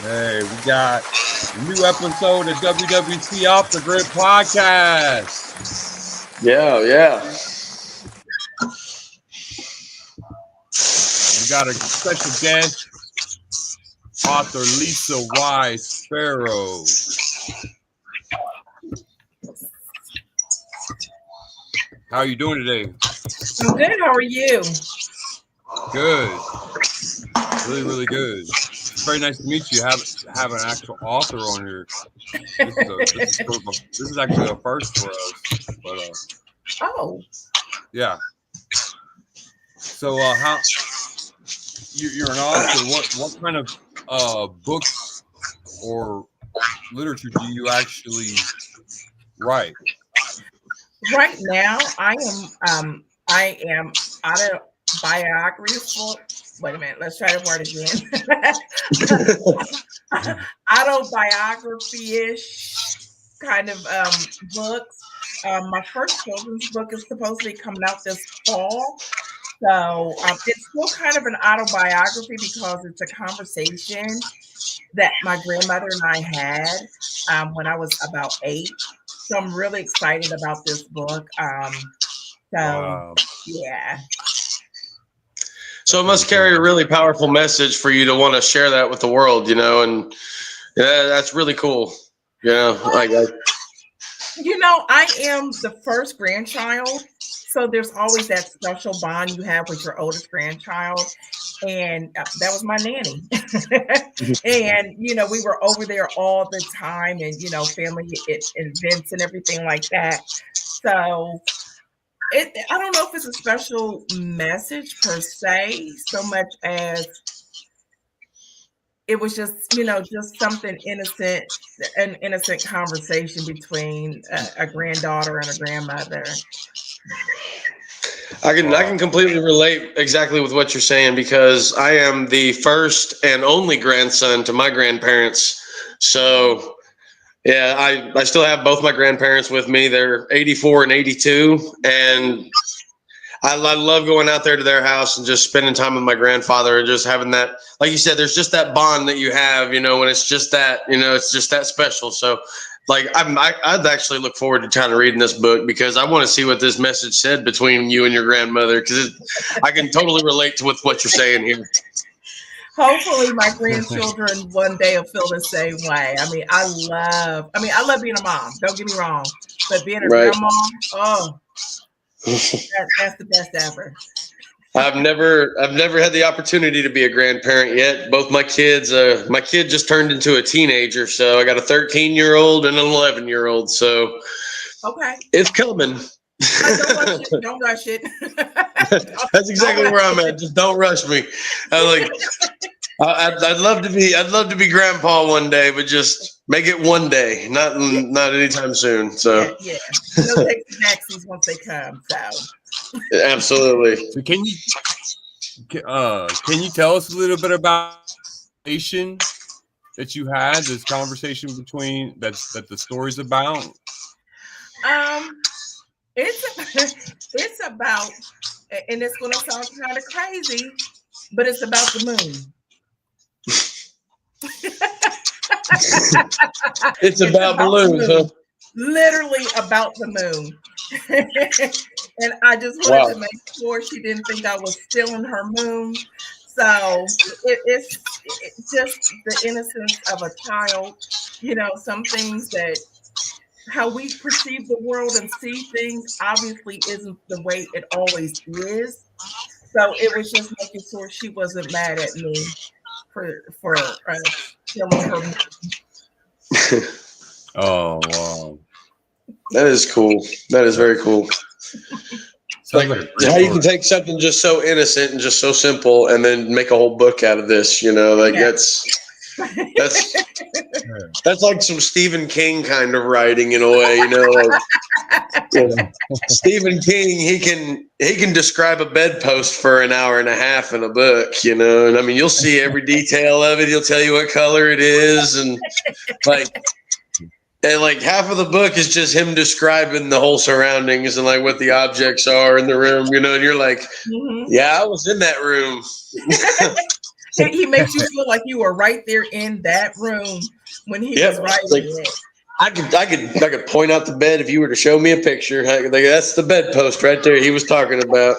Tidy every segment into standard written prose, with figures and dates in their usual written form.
Hey, we got a new episode of WWC Off the Grid podcast. Yeah. We got a special guest, author Lisa Y. Sparrow. How are you doing today? I'm good. How are you? Good. Really, really good. It's very nice to meet you. Have an actual author on here. This is actually a first for us. But yeah. So how you're an author? What kind of books or literature do you actually write? Right now, I am autobiographical. Wait a minute. Let's try the word again. Autobiography-ish kind of books. My first children's book is supposed to be coming out this fall. So it's still kind of an autobiography because it's a conversation that my grandmother and I had when I was about 8. So I'm really excited about this book. Wow. Yeah. So it must carry a really powerful message for you to want to share that with the world, and that's really cool. I am the first grandchild. So there's always that special bond you have with your oldest grandchild. And that was my nanny. And, we were over there all the time and, family events and everything like that. So I don't know if it's a special message per se, so much as it was just, just something innocent, an innocent conversation between a granddaughter and a grandmother. I can completely relate exactly with what you're saying because I am the first and only grandson to my grandparents. So yeah, I still have both my grandparents with me. They're 84 and 82, and I love going out there to their house and just spending time with my grandfather and just having that, like you said, there's just that bond that you have, when it's just that, it's just that special. So like I'd actually look forward to kind of reading this book because I want to see what this message said between you and your grandmother, because I can totally relate to with what you're saying here. Hopefully my grandchildren one day will feel the same way. I love being a mom. Don't get me wrong, but being a grandma, that's the best ever. I've never had the opportunity to be a grandparent yet. Both my kids, my kid just turned into a teenager, so I got a 13-year-old and an 11-year-old. So okay, it's coming. Don't rush it. That's exactly where I'm at. Just don't rush me. I'd love to be grandpa one day, but just make it one day, not anytime soon. So yeah. They'll take the taxis once they come. So absolutely. So can you tell us a little bit about that you had, this conversation between that the story's about? It's about, and it's going to sound kind of crazy, but it's about the moon. It's about balloons, huh? Literally about the moon. And I just wanted to make sure she didn't think I was stealing her moon. So it's just the innocence of a child. Some things that how we perceive the world and see things obviously isn't the way it always is. So it was just making sure she wasn't mad at me for stealing her moon. Oh, wow. That is cool. That is very cool. Like how you can take something just so innocent and just so simple and then make a whole book out of this, that's like some Stephen King kind of writing in a way, Stephen King, he can describe a bedpost for an hour and a half in a book, and you'll see every detail of it. He'll tell you what color it is, and half of the book is just him describing the whole surroundings and like what the objects are in the room, and you're like, yeah, I was in that room. He makes you feel like you were right there in that room when he was writing it. I could point out the bed if you were to show me a picture. That's the bedpost right there he was talking about.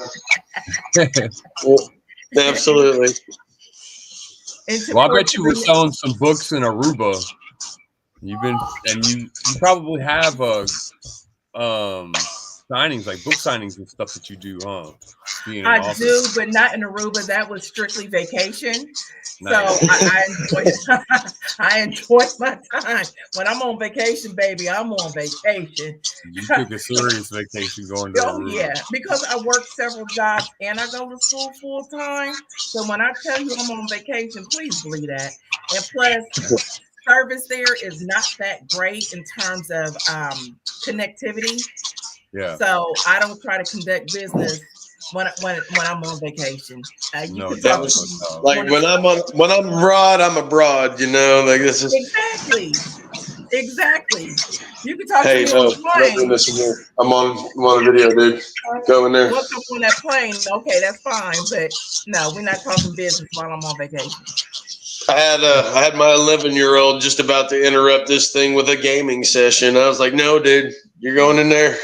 Absolutely. Well, I bet you were selling some books in Aruba. You probably have signings, like book signings and stuff that you do, huh? I do, but not in Aruba. That was strictly vacation. Nice. So I enjoy my time. When I'm on vacation, baby, I'm on vacation. You took a serious vacation going to Aruba. Yeah, because I work several jobs and I go to school full time. So when I tell you I'm on vacation, please believe that. And plus, service there is not that great in terms of connectivity. Yeah. So I don't try to conduct business when I'm on vacation. No, like when I'm abroad, I'm abroad. You know, like this is exactly. You can talk to me on the plane. I'm on a video, dude. Go in there. Once I'm on that plane, okay, that's fine. But no, we're not talking business while I'm on vacation. I had my 11-year-old just about to interrupt this thing with a gaming session. I was like, "No, dude, you're going in there."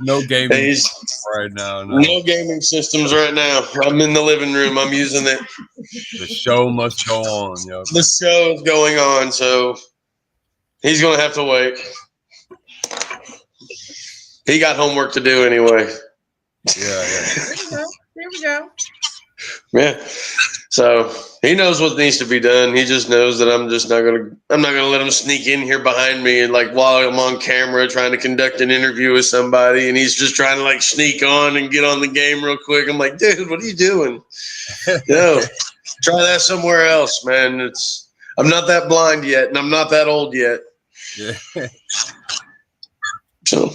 No gaming right now. No gaming systems right now. I'm in the living room. I'm using it. The show must go on. Yo. The show is going on, so he's going to have to wait. He got homework to do anyway. Yeah. There we go. Yeah. So he knows what needs to be done. He just knows that I'm not gonna let him sneak in here behind me and like while I'm on camera trying to conduct an interview with somebody, and he's just trying to like sneak on and get on the game real quick. I'm like, dude, what are you doing? No, try that somewhere else, man. I'm not that blind yet, and I'm not that old yet. Yeah. So,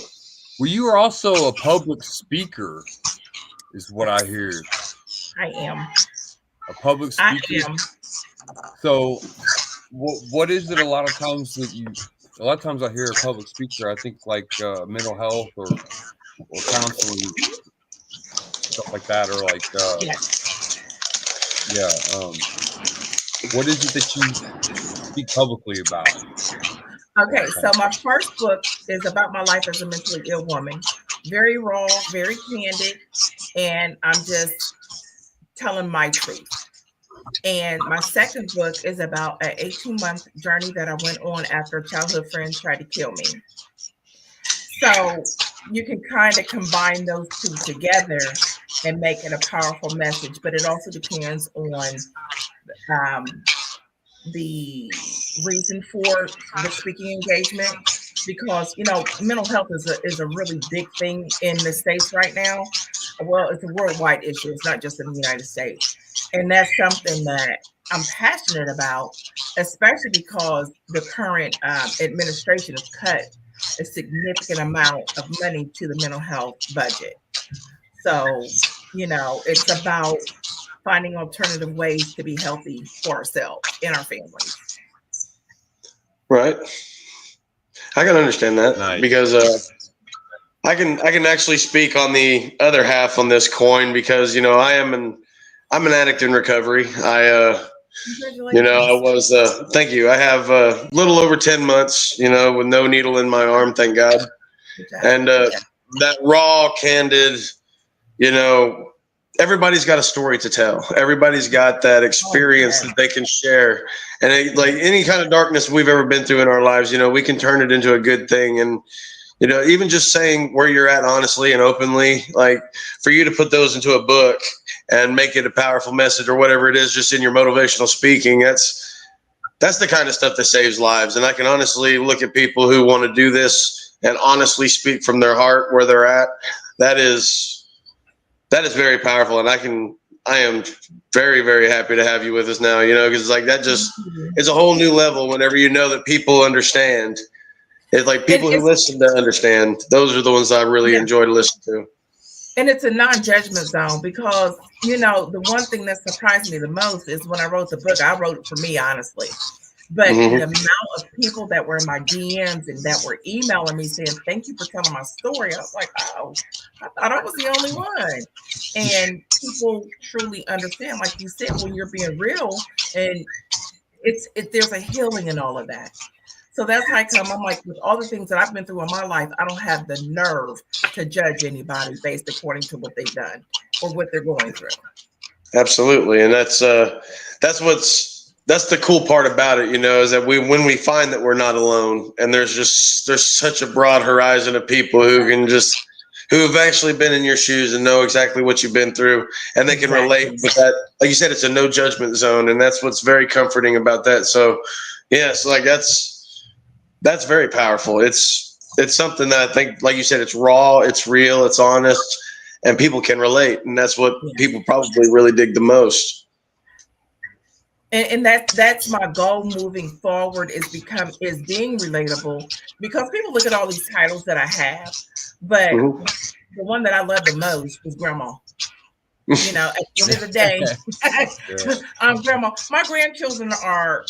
well, you are also a public speaker, is what I hear. I am. A public speaker. I am. So, what is it? A lot of times I hear a public speaker. I think like mental health or counseling, stuff like that, or like what is it that you speak publicly about? Okay, so my first book is about my life as a mentally ill woman. Very raw, very candid, and I'm just telling my truth. And my second book is about an 18-month journey that I went on after a childhood friend tried to kill me. So you can kind of combine those two together and make it a powerful message, but it also depends on the reason for the speaking engagement, because mental health is a really big thing in the States right now. Well, it's a worldwide issue. It's not just in the United States. And that's something that I'm passionate about, especially because the current administration has cut a significant amount of money to the mental health budget. So, it's about finding alternative ways to be healthy for ourselves and our families. Right. I can understand that because I can actually speak on the other half on this coin because I'm an addict in recovery. I was thank you. I have a little over 10 months, with no needle in my arm, thank God. And that raw, candid, everybody's got a story to tell. Everybody's got that experience that they can share. And like any kind of darkness we've ever been through in our lives, we can turn it into a good thing. And even just saying where you're at honestly and openly, like for you to put those into a book and make it a powerful message or whatever it is, just in your motivational speaking, that's the kind of stuff that saves lives. And I can honestly look at people who want to do this and honestly speak from their heart where they're at. That is very powerful. And I am very, very happy to have you with us now, because like that just is a whole new level whenever that people understand. It's like people who listen to understand. Those are the ones I really enjoy to listen to. And it's a non-judgment zone because, the one thing that surprised me the most is when I wrote the book, I wrote it for me, honestly. But the Mhm. amount of people that were in my DMs and that were emailing me saying, "Thank you for telling my story," I was like, "Oh, I thought I was the only one." And people truly understand, like you said, when you're being real, and there's a healing in all of that. So that's how I come. I'm like, with all the things that I've been through in my life, I don't have the nerve to judge anybody based according to what they've done or what they're going through. Absolutely, and that's the cool part about it, is that when we find that we're not alone, and there's such a broad horizon of people who've actually been in your shoes and know exactly what you've been through, and they can relate with that. Like you said, it's a no judgment zone, and that's what's very comforting about that. So, yes, like that's very powerful. It's something that I think, like you said, it's raw, it's real, it's honest, and people can relate, and that's what people probably really dig the most. And that's my goal moving forward, is being relatable, because people look at all these titles that I have, but Mhm. the one that I love the most is grandma. At the end of the day, I'm grandma. My grandchildren are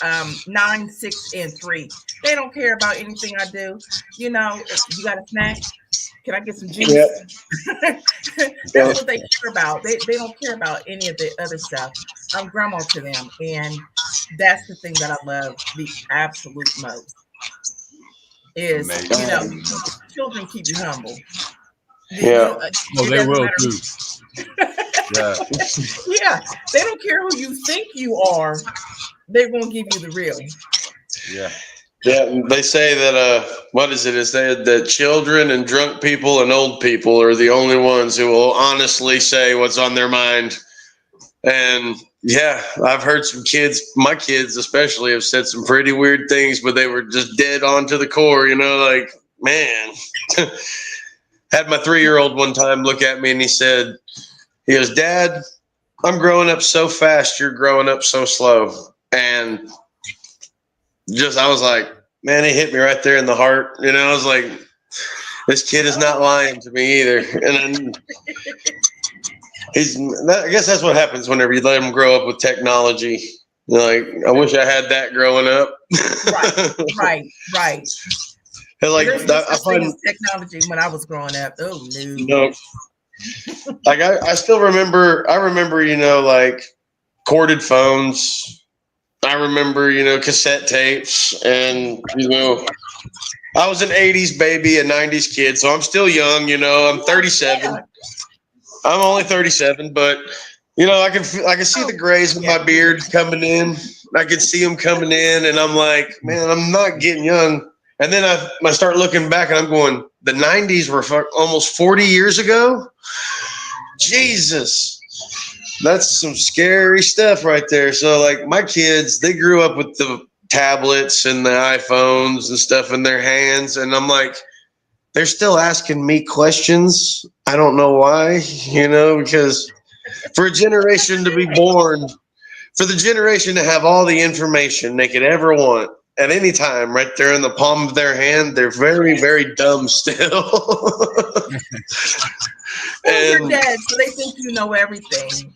9, 6, and 3. They don't care about anything I do. You got a snack? Can I get some juice? Yep. That's what they care about. They don't care about any of the other stuff. I'm grandma to them, and that's the thing that I love the absolute most. Is Amazing. children keep you humble. Yeah. Oh, It they doesn't will matter. too. Yeah. Yeah, they don't care who you think you are. They're gonna give you the real. Yeah. Yeah, they say that what is it? Is that children and drunk people and old people are the only ones who will honestly say what's on their mind. And yeah, I've heard some kids, my kids especially, have said some pretty weird things, but they were just dead on to the core. Like, man. Had my 3-year-old one time look at me and he goes, "Dad, I'm growing up so fast. You're growing up so slow." And I was like, man, it hit me right there in the heart. I was like, this kid is not lying to me either. And then I guess that's what happens whenever you let them grow up with technology. Like, I wish I had that growing up. Right. Like, There's no I such thing find, as technology when I was growing up. Oh no. Like I still remember. I remember, like corded phones. I remember, cassette tapes, and I was an '80s baby, a '90s kid, so I'm still young. I'm 37. Yeah. I'm only 37, but I can see the grays in my beard coming in. I can see them coming in, and I'm like, man, I'm not getting young. And then I start looking back, and I'm going, the '90s were almost 40 years ago. Jesus, that's some scary stuff right there. So, like, my kids, they grew up with the tablets and the iPhones and stuff in their hands, and I'm like, they're still asking me questions. I don't know why, because for a generation to be born, for the generation to have all the information they could ever want at any time right there in the palm of their hand, they're very, very dumb still. Well, you're dead, so they think you know everything.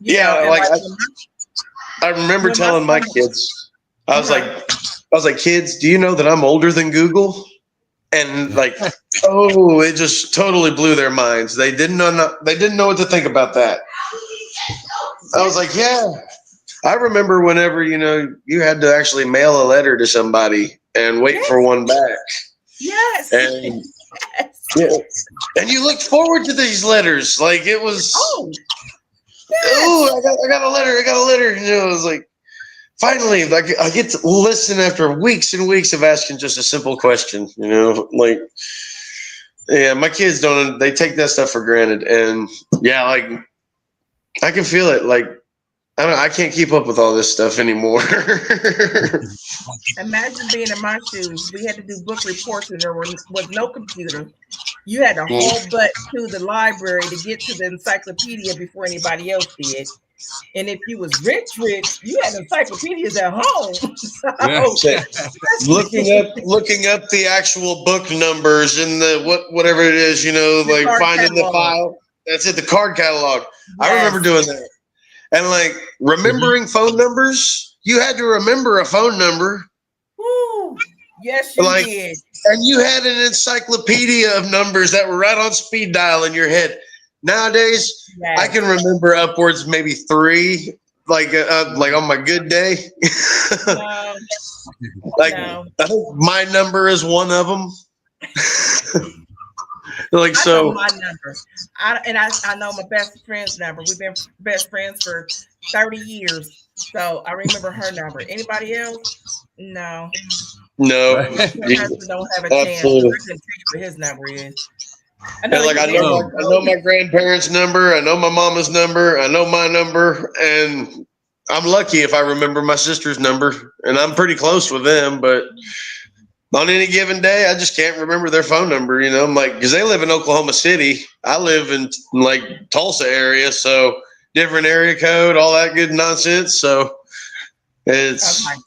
I remember telling my kids, I was like, kids, do you know that I'm older than Google? And like, it just totally blew their minds. They didn't know what to think about that. I was like, yeah. I remember whenever, you had to actually mail a letter to somebody and wait for one back. Yes. And and you looked forward to these letters. Like, it was, I got a letter. It was like, finally, like, I get to listen after weeks and weeks of asking just a simple question, like, yeah, my kids they take that stuff for granted. And yeah, like, I can feel it. Like, I can't keep up with all this stuff anymore. Imagine being in my shoes. We had to do book reports, and there was no computer. You had to haul butt to the library to get to the encyclopedia before anybody else did. And if you was rich, you had encyclopedias at home. Looking up the actual book numbers and the whatever it is, like finding the file. That's it, the card catalog. Yes. I remember doing that. And like remembering phone numbers, you had to remember a phone number. Woo. Yes, you Like, did. and you had an encyclopedia of numbers that were right on speed dial in your head. Nowadays, Yes. I can remember upwards maybe 3, like on my good day. No, Like, no. I think my number is one of them. Like, I know so my number. I know my best friend's number. We've been best friends for 30 years. So I remember her number. Anybody else? No. no, My husband don't have a chance. I absolutely. couldn't teach what his number is. I Yeah, know like you I know my grandparents' number. I know my mama's number. I know my number, and I'm lucky if I remember my sister's number, and I'm pretty close with them. But on any given day, I just can't remember their phone number. You know, I'm like, because they live in Oklahoma City. I live in like Tulsa area, so different area code, all that good nonsense. So it's, Okay.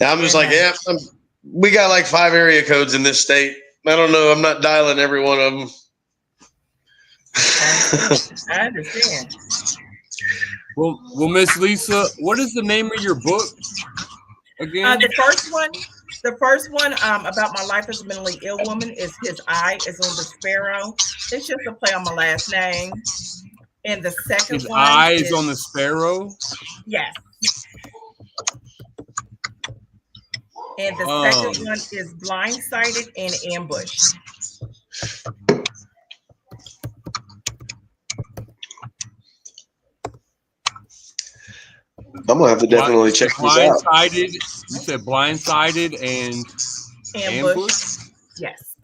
I'm just like, yeah, we got like 5 area codes in this state. I don't know. I'm not dialing every one of them. I understand. Well, Miss Lisa, what is the name of your book again? The first one about my life as a mentally ill woman is His Eye is on the Sparrow. It's just a play on my last name. And the second His one eye is on the sparrow. yes. And the second one is Blindsided and Ambushed. I'm gonna have to definitely check this out. Blindsided. You said blindsided and ambush. Yes.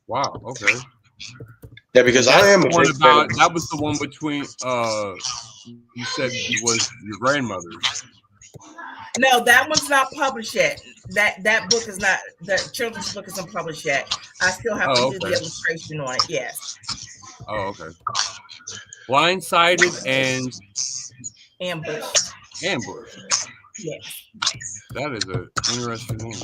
Wow. Okay. Yeah, because I am a one big fan of, that was the one between. You said it was your grandmother's. No, that one's not published yet. That book is not, the children's book isn't published yet. I still have to do the illustration on it. Yes. Oh, okay. Blindsided and Ambush. ambush. Yes. That is an interesting name.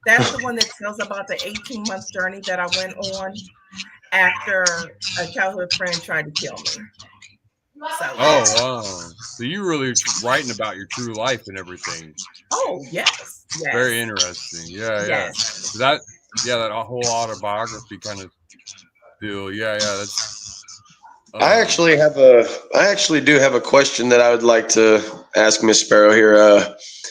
That's the one that tells about the 18-month journey that I went on after a childhood friend tried to kill me. So, oh wow! So you really writing about your true life and everything. Oh yes, yes. Very interesting. Yeah, yes. That whole autobiography kind of deal. Yeah, that's. I actually do have a question that I would like to ask Miss Sparrow here.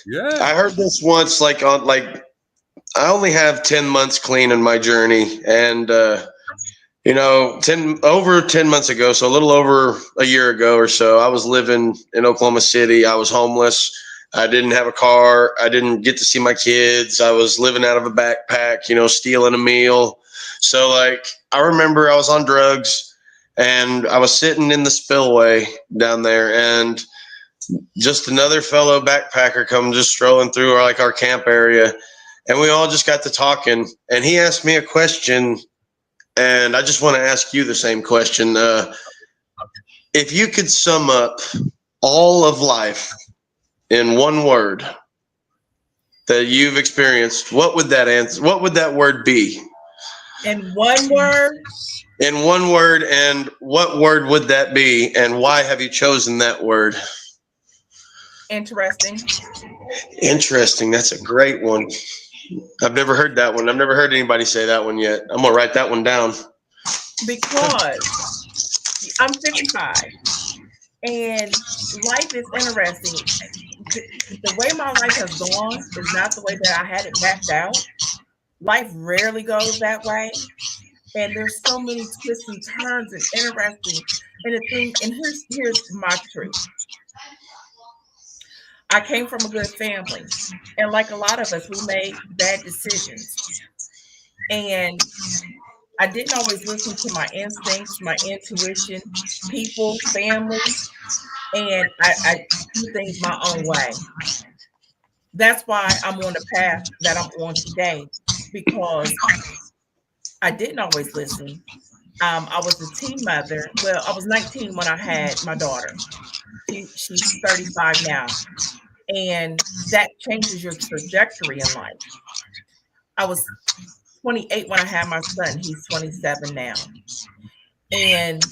Yeah. I heard this once, I only have 10 months clean in my journey, and over 10 months ago, so a little over a year ago or so, I was living in Oklahoma City. I was homeless. I didn't have a car. I didn't get to see my kids. I was living out of a backpack, stealing a meal. So I remember I was on drugs, and I was sitting in the spillway down there, and just another fellow backpacker come just strolling through our camp area, and we all just got to talking, and he asked me a question. And I just want to ask you the same question. If you could sum up all of life in one word that you've experienced, what would that word be? In one word? In one word, and what word would that be, and why have you chosen that word? Interesting. Interesting. That's a great one. I've never heard that one. I've never heard anybody say that one yet. I'm going to write that one down. Because I'm 55 and life is interesting. The way my life has gone is not the way that I had it mapped out. Life rarely goes that way. And there's so many twists and turns and interesting. And here's my truth. I came from a good family, and like a lot of us, we made bad decisions. And I didn't always listen to my instincts, my intuition, people, family, and I do things my own way. That's why I'm on the path that I'm on today, because I didn't always listen. I was a teen mother. Well, I was 19 when I had my daughter. She's 35 now. And that changes your trajectory in life. I was 28 when I had my son. He's 27 now. And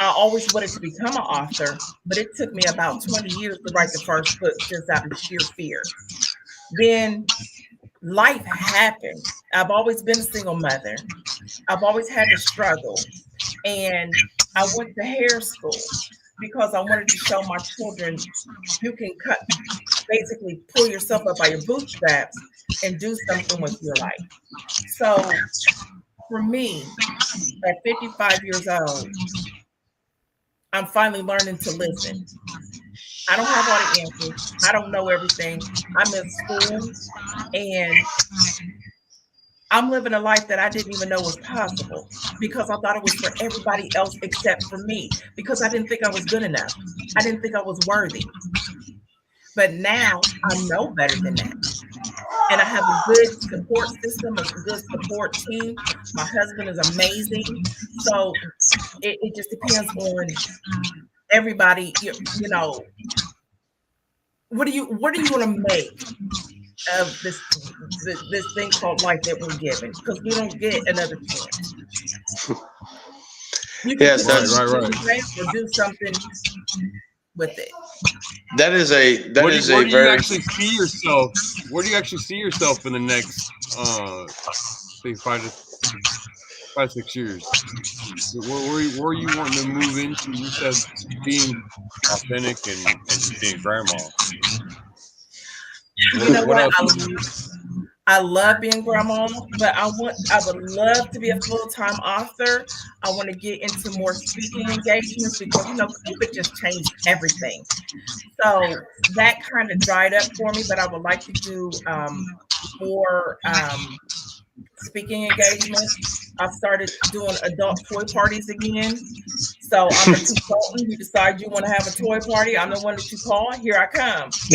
I always wanted to become an author, but it took me about 20 years to write the first book just out of sheer fear. Then life happened. I've always been a single mother. I've always had to struggle. And I went to hair school because I wanted to show my children you can basically pull yourself up by your bootstraps and do something with your life. So for me, at 55 years old, I'm finally learning to listen. I don't have all the answers. I don't know everything. I'm in school and I'm living a life that I didn't even know was possible because I thought it was for everybody else except for me because I didn't think I was good enough. I didn't think I was worthy. But now I know better than that. And I have a good support system, a good support team. My husband is amazing. So it just depends on everybody, you know, what do you want to make of this thing called life that we're given? Because we don't get another chance. You can Yes, continue that's Right. or do something with it. that is a Where do you very actually see yourself? Where do you actually see yourself in the next, say 5 6 years? Where you wanting to move into? You said being authentic and just being grandma. You know What what? else? I love being grandma, but I would love to be a full-time author. I want to get into more speaking engagements because COVID just changed everything. So that kind of dried up for me, but I would like to do more speaking engagements. I've started doing adult toy parties again. So I'm the consultant. You decide you want to have a toy party. I'm the one that you call. Here I come. So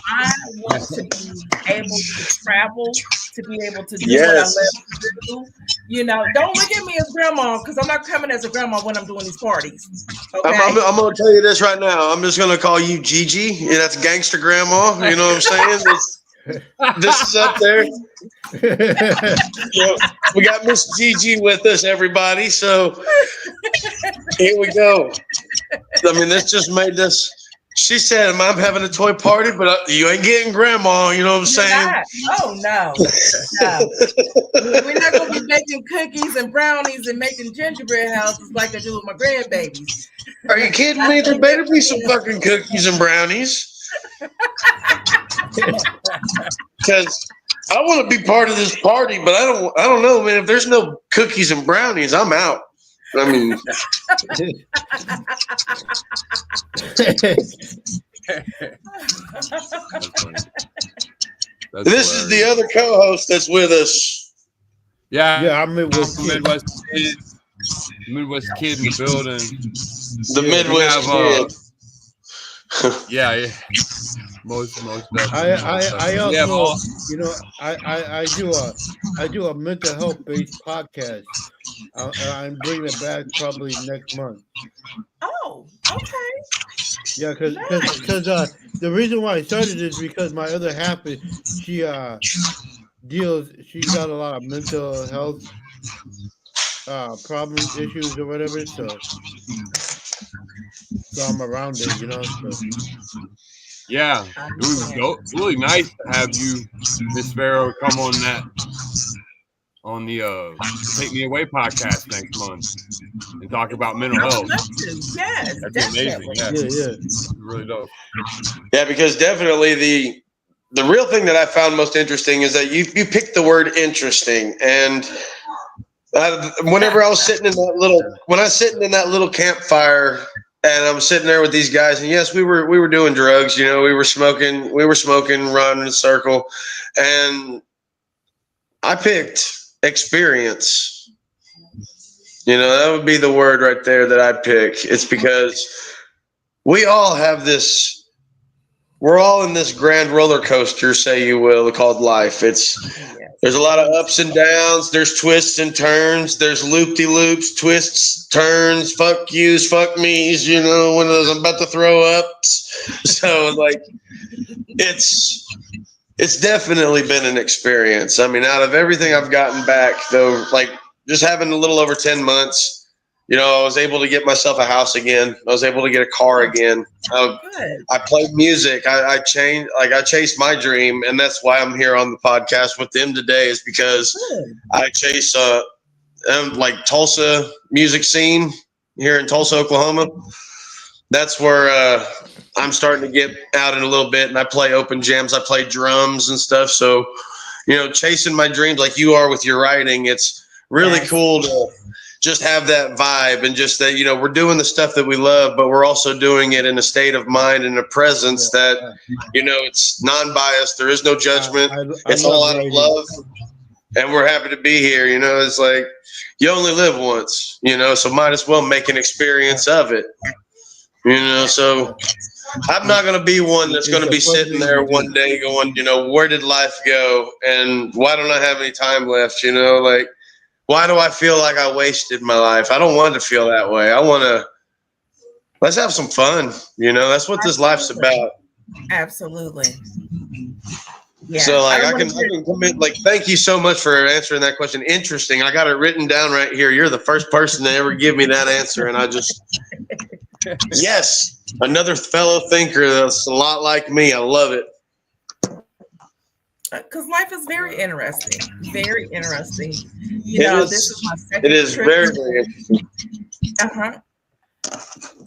I want to be able to travel, to be able to do what I love yes. to do. Don't look at me as grandma because I'm not coming as a grandma when I'm doing these parties. Okay. I'm going to tell you this right now. I'm just going to call you Gigi. Yeah, that's gangster grandma. You know what I'm saying? This is up there. We got Miss Gigi with us, everybody. So here we go. I mean, this just made this. She said, I'm having a toy party, but you ain't getting grandma. You know what I'm saying? Oh, no. We're not going to be making cookies and brownies and making gingerbread houses like I do with my grandbabies. Are you kidding me? There better be some fucking cookies and brownies. Because I want to be part of this party, but I don't know, man. If there's no cookies and brownies, I'm out. I mean, this is the other co-host that's with us. Yeah, I'm Midwest kid. Midwest kid in the building. The Midwest kid. Yeah. Most I also, yeah, I do a mental health based podcast. I'm bringing it back probably next month. Oh, okay. Yeah, because the reason why I started is because my other half she's got a lot of mental health problems, issues, or whatever. So I'm around it, So. Yeah, it was really nice to have you, Miss Farrow, come on the Take Me Away podcast next month and talk about mental health. Yes, that's definitely. amazing. Yeah. It's really dope. Yeah, because definitely the real thing that I found most interesting is that you picked the word interesting, and whenever I was sitting in that little campfire. And I'm sitting there with these guys, and yes, we were doing drugs. We were smoking, running in a circle, and I picked experience. That would be the word right there that I pick. It's because we all have this. We're all in this grand roller coaster, say you will, called life. There's a lot of ups and downs. There's twists and turns. There's loop-de-loops, twists, turns, fuck yous, fuck me's, one of those I'm about to throw up. So, it's definitely been an experience. I mean, out of everything I've gotten back, though, just having a little over 10 months, I was able to get myself a house again. I was able to get a car again. I played music. I chased my dream, and that's why I'm here on the podcast with them today. Is because I chase like Tulsa music scene here in Tulsa, Oklahoma. That's where I'm starting to get out in a little bit, and I play open jams. I play drums and stuff. So, chasing my dreams like you are with your writing, it's really cool to just have that vibe and just that, we're doing the stuff that we love, but we're also doing it in a state of mind and a presence that, it's non-biased. There is no judgment. It's all out of love. And we're happy to be here. It's like you only live once, so might as well make an experience of it. So I'm not going to be one that's going to be sitting there one day going, where did life go? And why don't I have any time left? Like, why do I feel like I wasted my life? I don't want to feel that way. Let's have some fun. That's what this life's about. Absolutely. Yeah. So like I can commit, like, thank you so much for answering that question. Interesting. I got it written down right here. You're the first person to ever give me that answer. And I just, yes, another fellow thinker that's a lot like me. I love it. Because life is very interesting. Very interesting. This is my second trip. It is very, very interesting.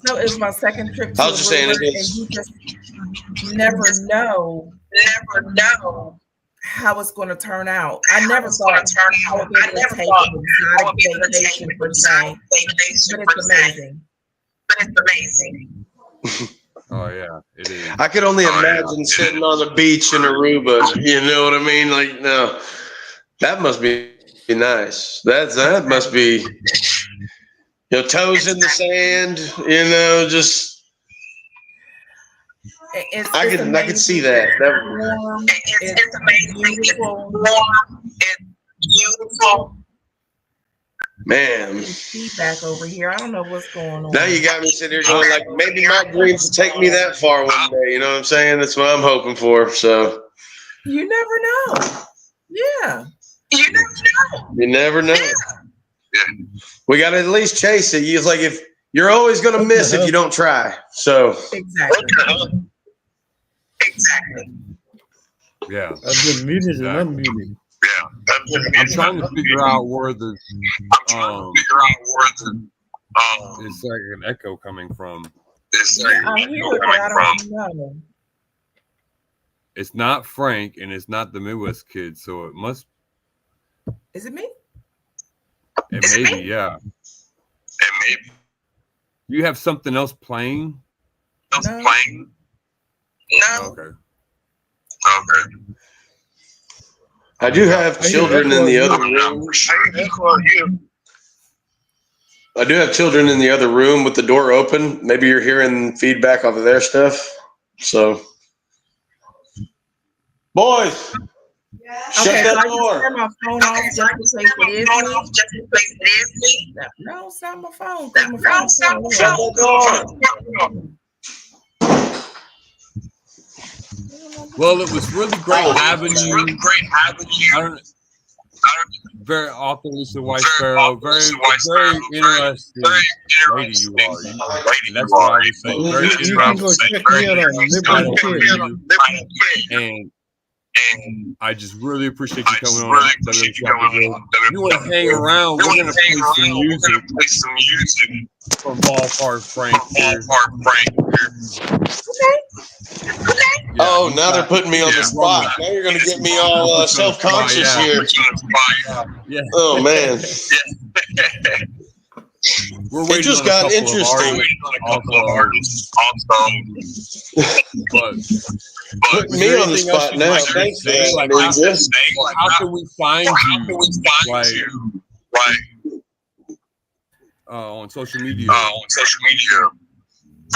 So it was my second trip to I was just saying, and you just never know how it's going to turn out. I never thought I would be able to take a vacation for day, but it's amazing. Oh yeah, it is. I could only imagine sitting on the beach in Aruba. You know what I mean? Like, no, that must be nice. That must be, toes in the sand. Just. I could see that. It's amazing. Beautiful. It's beautiful. Man, feedback over here. I don't know what's going on. Now you got me sitting here going like, maybe my dreams will take me that far one day. You know what I'm saying? That's what I'm hoping for. So you never know. Yeah, you never know. Yeah. We got to at least chase it. It's like if you're always going to miss if you don't try. So exactly. Yeah, I've been muted and unmuted. Yeah, I'm trying to figure out where the it's like an echo coming from. I hear it, but I don't know. It's not Frank, and it's not the Midwest kid, so it must. Is it me? It may be, yeah. It may be. You have something else playing? No. Okay. I do have children in the other room. I do have children in the other room with the door open. Maybe you're hearing feedback off of their stuff. So, boys, shut that door. Turn my phone off just in case it is me. No, it's not my phone. Shut that door. Well, it was really great having you. Very authentically White Sparrow. Very interesting lady you are. That's what I was saying. Very interesting. And I just really appreciate you coming on. You want to hang around? We're gonna play some music from Ballpark Frank here. Okay. Yeah, oh, now they're putting me on the spot. Now you're going to get me all self-conscious here. Yeah. Oh, man. It just got interesting. Put me on the spot now. Thanks for that. How can we find you? On social media.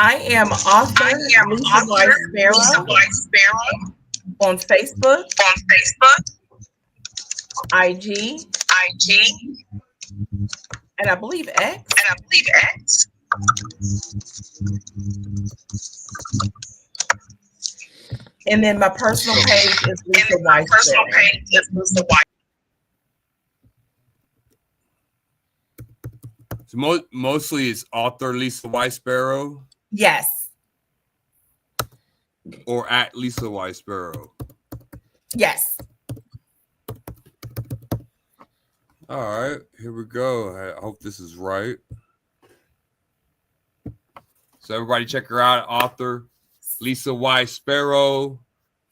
I am author Lisa White Sparrow on Facebook, IG, and I believe X. And then my personal page is Lisa White Sparrow. So mostly it's author Lisa Weisbarrow. Yes. Or at Lisa Weisbarrow. Yes. All right, here we go. I hope this is right. So everybody check her out. Author Lisa Weisbarrow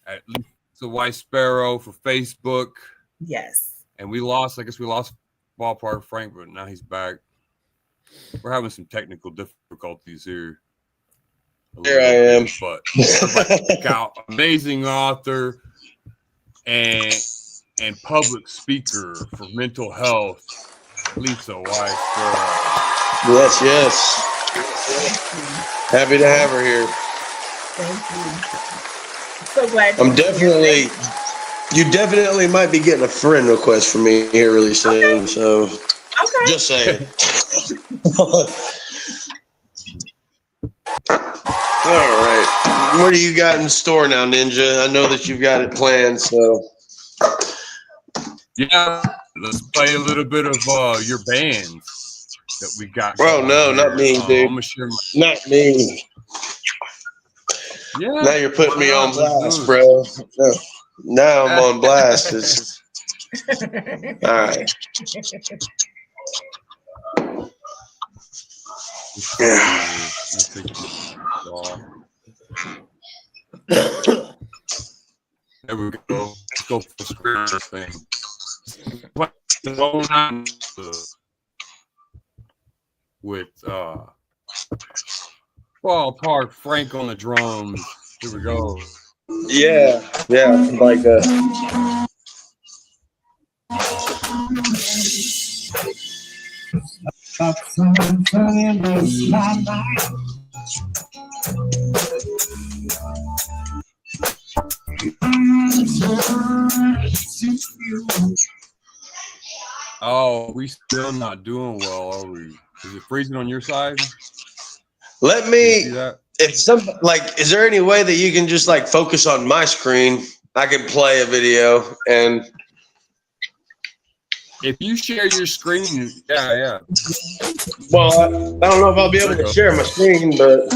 at Lisa Weisbarrow for Facebook. Yes. And we lost Ballpark Frank, but now he's back. We're having some technical difficulties here. Here I am. But check out amazing author and public speaker for mental health, Lisa Weisbarrow. Yes. Happy to have her here. Thank you. So glad. You definitely might be getting a friend request from me here really soon. Okay. So, just saying. All right. What do you got in store now, Ninja? I know that you've got it planned, so. Yeah, let's play a little bit of your bands that we got. Oh, no, not me, dude. I'm gonna share not me. Yeah. Now you're putting me on blast, bro. Now I'm on blast. All right. Yeah. There we go. Let's go for the screen thing. With Ballpark Frank on the drums. Here we go. Yeah, like Oh, we still not doing well, are we? Is it freezing on your side? Let me. Is there any way that you can just like focus on my screen? I can play a video and. If you share your screen, yeah. Well, I don't know if I'll be able to share my screen, but.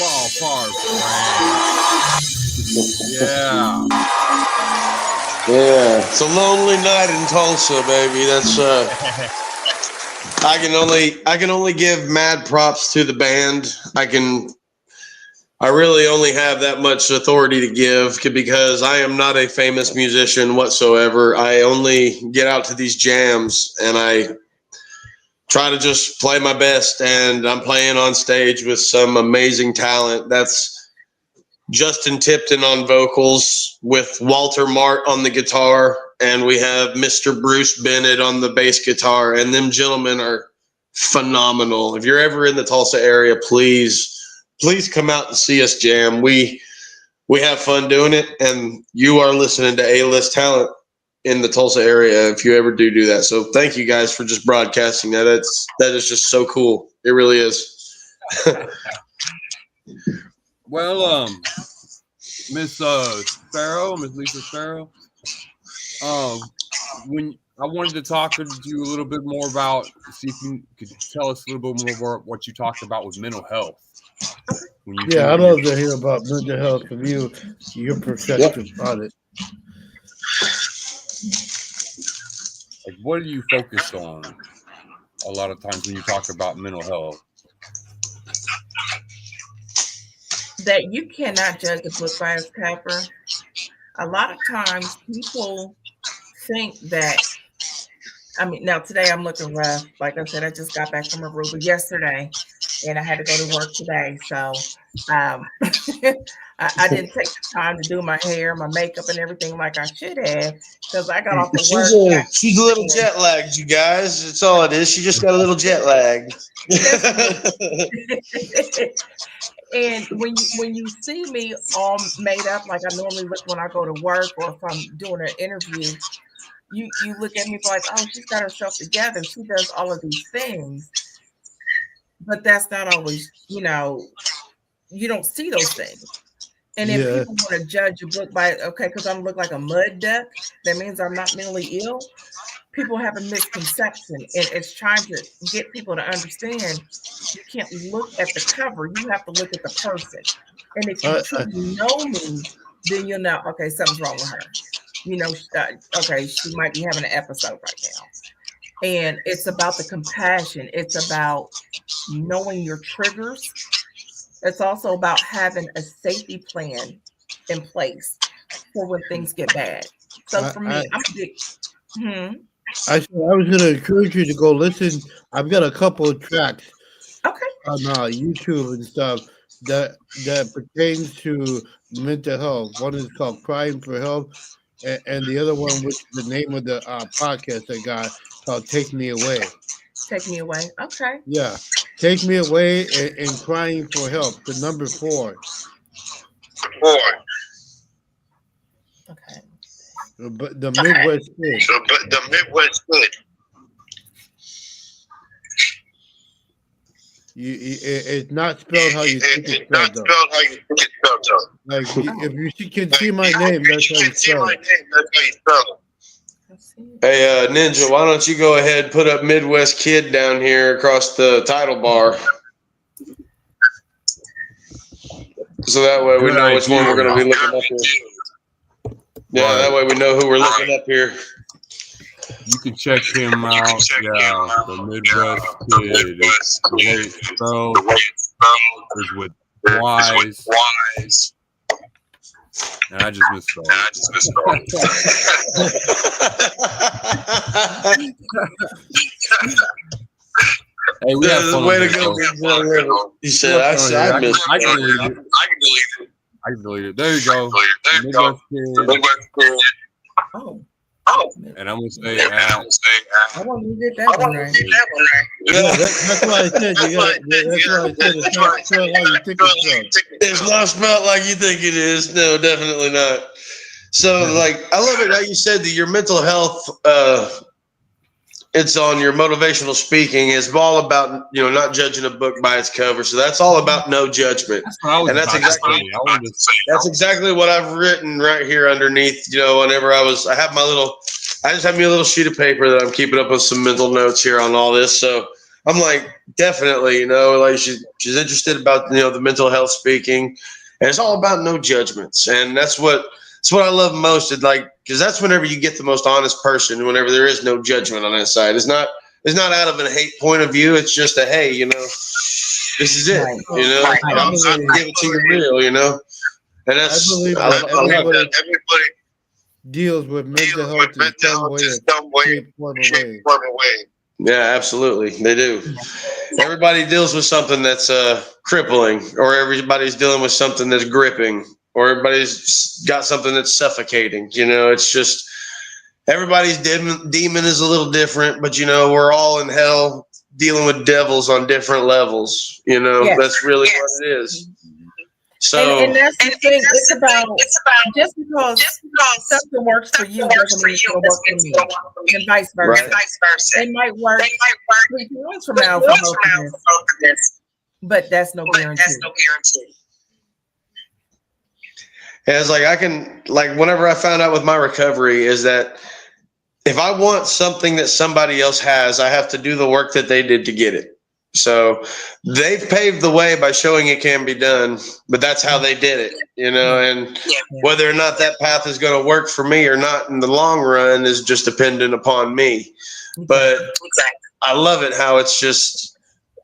Ballpark, yeah. Yeah, it's a lonely night in Tulsa, baby. That's I can only give mad props to the band. I really only have that much authority to give because I am not a famous musician whatsoever. I only get out to these jams and I try to just play my best, and I'm playing on stage with some amazing talent. That's Justin Tipton on vocals with Walter Mart on the guitar, and we have Mr. Bruce Bennett on the bass guitar, and them gentlemen are phenomenal. If you're ever in the Tulsa area, please come out and see us jam. We have fun doing it, and you are listening to A-list talent in the Tulsa area if you ever do that. So thank you guys for just broadcasting that. That is just so cool. It really is. Well, Miss Sparrow, Miss Lisa Sparrow, when I wanted to talk to you a little bit more about, see if you could tell us a little bit more about what you talked about with mental health. I'd love to hear about mental health from you, your perspective on it. Like, what are you focused on a lot of times when you talk about mental health? That you cannot judge a book by its cover. A lot of times people think that, now today I'm looking rough. Like I said, I just got back from Aruba yesterday and I had to go to work today. So I didn't take the time to do my hair, my makeup, and everything like I should have because I got off the work. She's a little jet lagged, you guys. That's all it is. She just got a little jet lagged. And when you see me all made up like I normally look when I go to work or if I'm doing an interview, you look at me like, oh, she's got herself together. She does all of these things. But that's not always, you don't see those things. And if people want to judge a book by, okay, because I look like a mud duck, that means I'm not mentally ill. People have a misconception, and it's trying to get people to understand you can't look at the cover. You have to look at the person. And if you truly know me, then you'll know, okay, something's wrong with her. Okay, she might be having an episode right now. And it's about the compassion. It's about knowing your triggers. It's also about having a safety plan in place for when things get bad. So for me, I'm a big... I was going to encourage you to go listen. I've got a couple of tracks on YouTube and stuff that pertains to mental health. One is called "Crying for Help," and the other one, which is the name of the podcast I got, called "Take Me Away." Take me away. Okay. Yeah, "Take Me Away" and "Crying for Help." The number 4. Okay. But the Midwest Kid. It's not spelled how you think it's spelled. Like if you can see my name, that's how you spell it. Hey, Ninja, why don't you go ahead and put up Midwest Kid down here across the title bar? So that way we know which one we're going to be looking up here. Yeah, that way we know who we're looking up here. You can check him out. Yeah, the Midwest Kid. It's the way it's spelled is with Y's. And I just misspelled. Hey, we have fun. Way to go. He said, I can delete it. I can delete it. There you go. Midwest Kid. Oh. And I'm gonna say I want to get that one right. Yeah, that's why I said you got. That's why I said it's not spelled how you think it's spelled. It's not spelled like you think it is. No, definitely not. So, like, I love it how you said that your mental health, it's on your motivational speaking. It's all about, not judging a book by its cover. So that's all about no judgment. And that's exactly what I've written right here underneath. Whenever I just have me a little sheet of paper that I'm keeping up with some mental notes here on all this. So I'm like, definitely, like she's interested about, the mental health speaking, and it's all about no judgments. And that's what I love most. Because that's whenever you get the most honest person, whenever there is no judgment on that side. It's not out of a hate point of view. It's just a, hey, this is it. I'm going to give it to you real, And that's, I love that. Everybody deals with mental health in some way, shape, form, or way. Yeah, absolutely. They do. Everybody deals with something that's crippling, or everybody's dealing with something that's gripping, or everybody's got something that's suffocating. It's just everybody's demon is a little different, but we're all in hell dealing with devils on different levels. Yes. That's really what it is. So, and that's the thing. It's about just because something works for you doesn't mean it'll work for me, and vice versa. Right. It might work 3 months from now for both of us, but that's no guarantee. And it's like whenever I found out with my recovery is that if I want something that somebody else has, I have to do the work that they did to get it. So they've paved the way by showing it can be done, but that's how they did it, and whether or not that path is going to work for me or not in the long run is just dependent upon me. But I love it how it's just,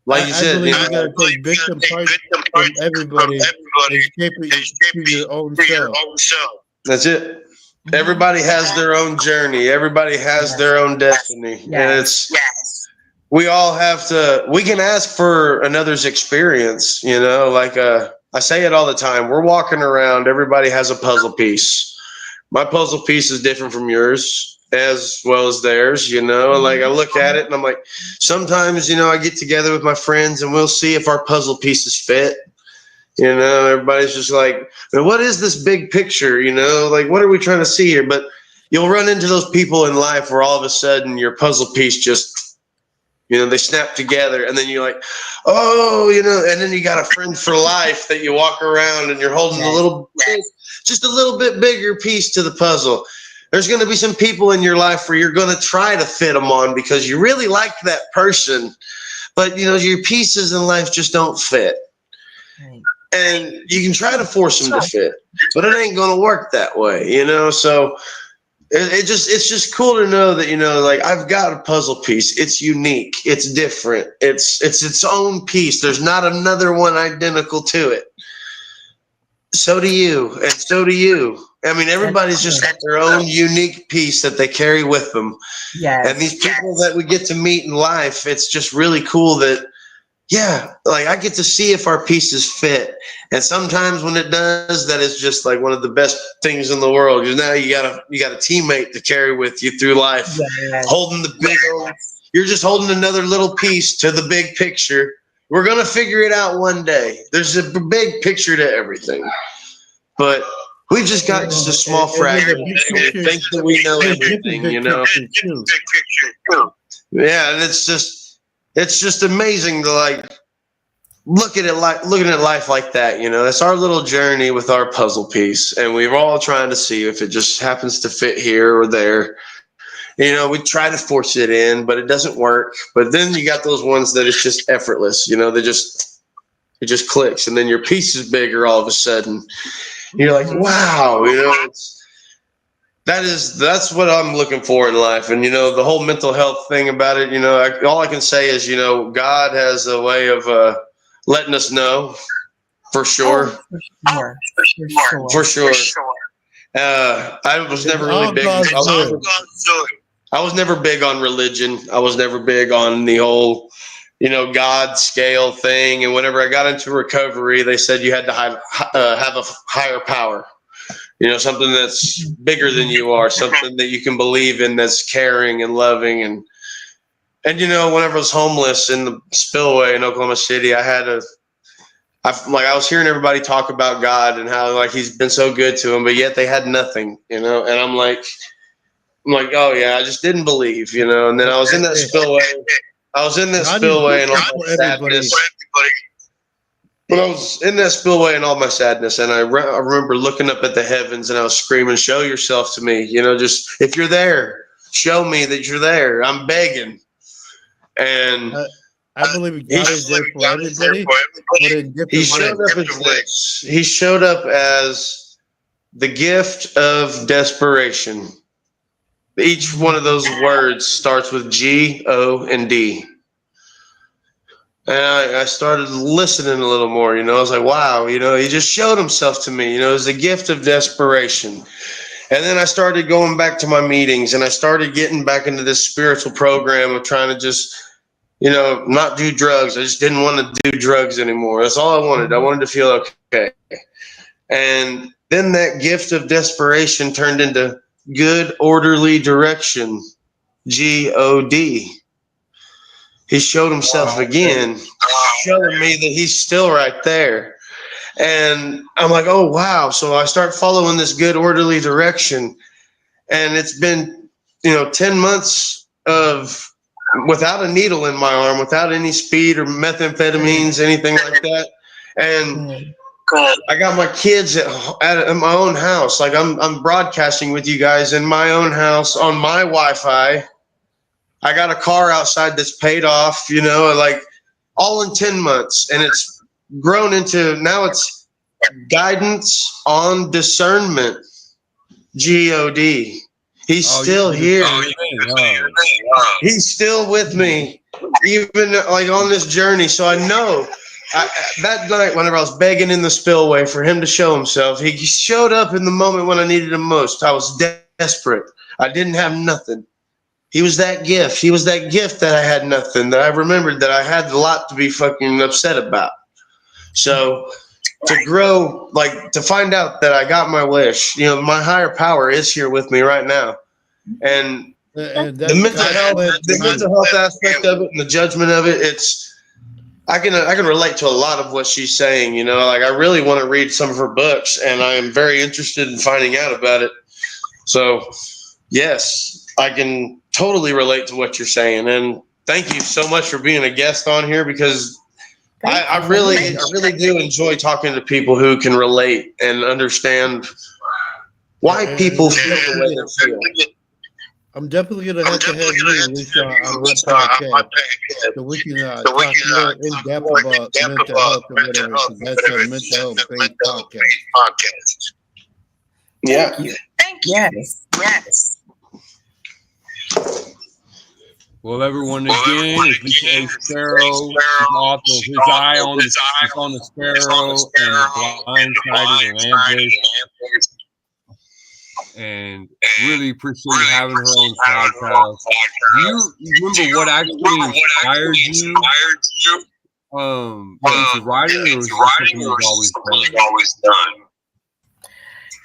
like you said, you got to take victim parts from everybody and shape it to your own self. That's it. Everybody has their own journey. Everybody has their own destiny. And it's, we all we can ask for another's experience, I say it all the time. We're walking around, everybody has a puzzle piece. My puzzle piece is different from yours as well as theirs, like I look at it and I'm like, sometimes, I get together with my friends and we'll see if our puzzle pieces fit. Everybody's just like, what is this big picture? Like, what are we trying to see here? But you'll run into those people in life where all of a sudden your puzzle piece just, they snap together, and then you're like, oh, and then you got a friend for life that you walk around and you're holding just a little bit bigger piece to the puzzle. There's going to be some people in your life where you're going to try to fit them on because you really like that person, but your pieces in life just don't fit. Right. And you can try to force them to fit, but it ain't going to work that way, so it's just cool to know that, like I've got a puzzle piece. It's unique. It's different. It's its own piece. There's not another one identical to it. So do you, and so do you. I mean, everybody's just got their own unique piece that they carry with them. Yes. And these people that we get to meet in life, it's just really cool that yeah, like I get to see if our pieces fit. And sometimes when it does, that is just like one of the best things in the world. Because now you got a teammate to carry with you through life, holding the big old. You're just holding another little piece to the big picture. We're gonna figure it out one day. There's a big picture to everything, but we've just got just a small fragment. We think that we know everything, you know. Yeah, and it's just amazing to like looking at life like that. You know, it's our little journey with our puzzle piece, and we're all trying to see if it just happens to fit here or there. You know, we try to force it in, but it doesn't work. But then you got those ones that it's just effortless. You know, it just clicks, and then your piece is bigger all of a sudden. You're like, wow, you know, that's what I'm looking for in life. And you know, the whole mental health thing about it. You know, all I can say is, you know, God has a way of letting us know, for sure. For sure. I was never really big. I was never big on religion. I was never big on the whole, you know, God scale thing. And whenever I got into recovery, they said you had to have a higher power, you know, something that's bigger than you are, something that you can believe in, that's caring and loving. And you know, whenever I was homeless in the spillway in Oklahoma City, I was hearing everybody talk about God and how like he's been so good to them, but yet they had nothing, you know. And I'm like, oh yeah, I just didn't believe, you know. And then I was in that spillway. And all my sadness. When I was in that spillway and all my sadness, and I remember looking up at the heavens and I was screaming, "Show yourself to me!" You know, just if you're there, show me that you're there. I'm begging. And I believe God is there for everybody, but in different He showed up as this. He showed up as the gift of desperation. Each one of those words starts with G, O, and D. And I started listening a little more, you know. I was like, wow, you know, he just showed himself to me, you know, it was a gift of desperation. And then I started going back to my meetings, and I started getting back into this spiritual program of trying to just, you know, not do drugs. I just didn't want to do drugs anymore. That's all I wanted. I wanted to feel okay. And then that gift of desperation turned into good, orderly direction, G-O-D. He showed himself again, showing me that he's still right there. And I'm like, oh, wow. So I start following this good, orderly direction. And it's been, you know, 10 months of without a needle in my arm, without any speed or methamphetamines, anything like that. And I got my kids at my own house. Like I'm broadcasting with you guys in my own house on my Wi-Fi. I got a car outside that's paid off, you know, like all in 10 months. And it's grown into, now it's guidance on discernment, G-O-D. He's still here. He's still with me, even like on this journey. So I know that night, whenever I was begging in the spillway for him to show himself, he showed up in the moment when I needed him most. I was desperate. I didn't have nothing. He was that gift. He was that gift that I had nothing, that I remembered that I had a lot to be fucking upset about. So to grow, like to find out that I got my wish, you know, my higher power is here with me right now. And the mental health aspect of it and the judgment of it, I can relate to a lot of what she's saying, you know, like I really want to read some of her books and I am very interested in finding out about it. So yes, I can totally relate to what you're saying. And thank you so much for being a guest on here, because I really do enjoy talking to people who can relate and understand why people feel the way they feel. I'm definitely going to have to have you, Lisa, on my podcast so we can talk more in depth about mental health or whatever. That's a mental health-based podcast. Yeah. Thank you. Yes. Well, everyone, again, it's Lisa A. Sparrow. She's author of His Eye on the Sparrow and Blindsided and Ambushed. And really appreciate having her on the podcast. Do you remember what actually inspired you into writing, or is it just something you've always done?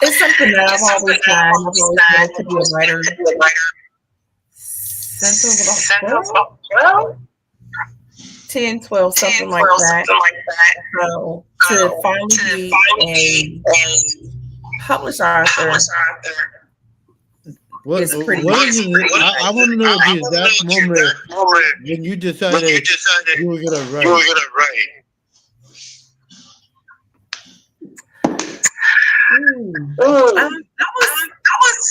It's something that I've always done. I've always wanted to be a writer since I was about 12, 10, 12, something like that. So to finally be a published author is pretty. I want to know the exact moment when you decided you were gonna write. I was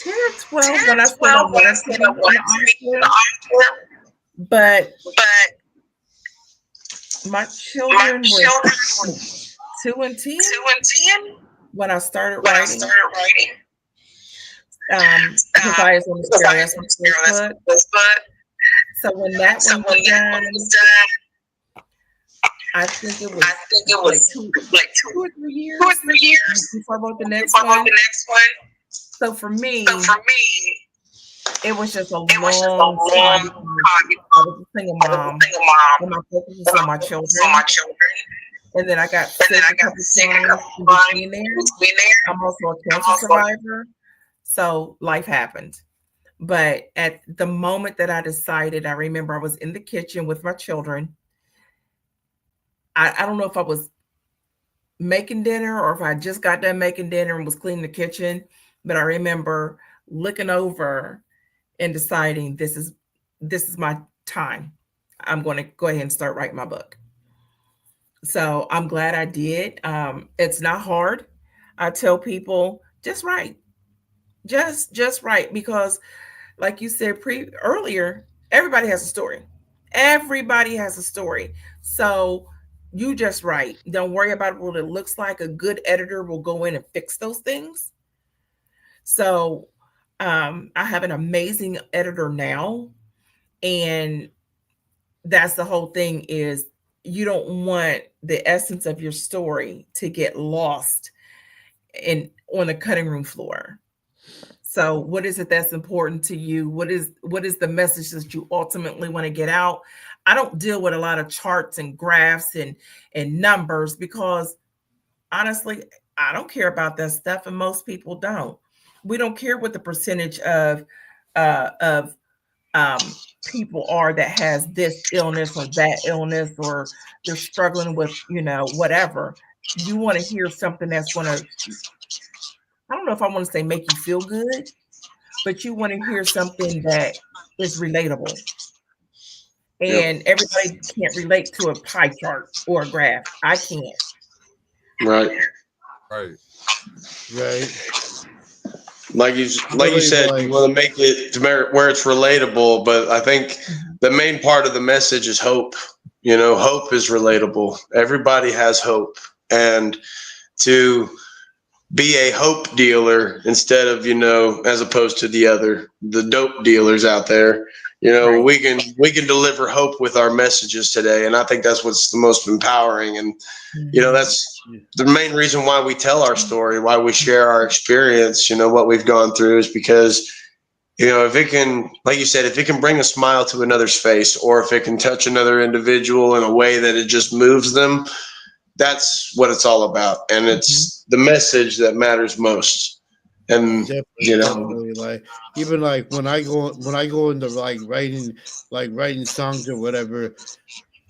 10 or 12 when I said I wanted to be an author. But my children were 2 and 10 when I started writing. Because I was on the Facebook. So when that one was done, I think it was like 2 or 3 years before I wrote the next one. So for me, it was just a long time. I was a single mom, and my focus was on my children. And then I got sick a couple times in between there. I'm also a cancer survivor, so life happened. But at the moment that I decided, I remember I was in the kitchen with my children. I don't know if I was making dinner or if I just got done making dinner and was cleaning the kitchen, but I remember looking over and deciding this is my time. I'm going to go ahead and start writing my book. So I'm glad I did. It's not hard. I tell people just write, just write, because like you said earlier, everybody has a story. Everybody has a story. So you just write. Don't worry about what it looks like. A good editor will go in and fix those things. So I have an amazing editor now. And that's the whole thing, is you don't want the essence of your story to get lost on the cutting room floor. So what is it that's important to you? What is the message that you ultimately want to get out? I don't deal with a lot of charts and graphs and numbers, because honestly, I don't care about that stuff, and most people don't. We don't care what the percentage of people are that has this illness or that illness, or they're struggling with, whatever. You want to hear something that's going to, I don't know if I want to say make you feel good, but you want to hear something that is relatable. And everybody can't relate to a pie chart or a graph. I can't. Right. Like you said, you want to make it to where it's relatable, but I think the main part of the message is hope. Hope is relatable. Everybody has hope, and to be a hope dealer instead of, as opposed to the dope dealers out there, right. we can deliver hope with our messages today. And I think that's what's the most empowering. And, that's the main reason why we tell our story, why we share our experience, what we've gone through, is because, if it can, like you said, if it can bring a smile to another's face, or if it can touch another individual in a way that it just moves them, that's what it's all about. And it's the message that matters most. And definitely, like, even like when I go into writing songs or whatever,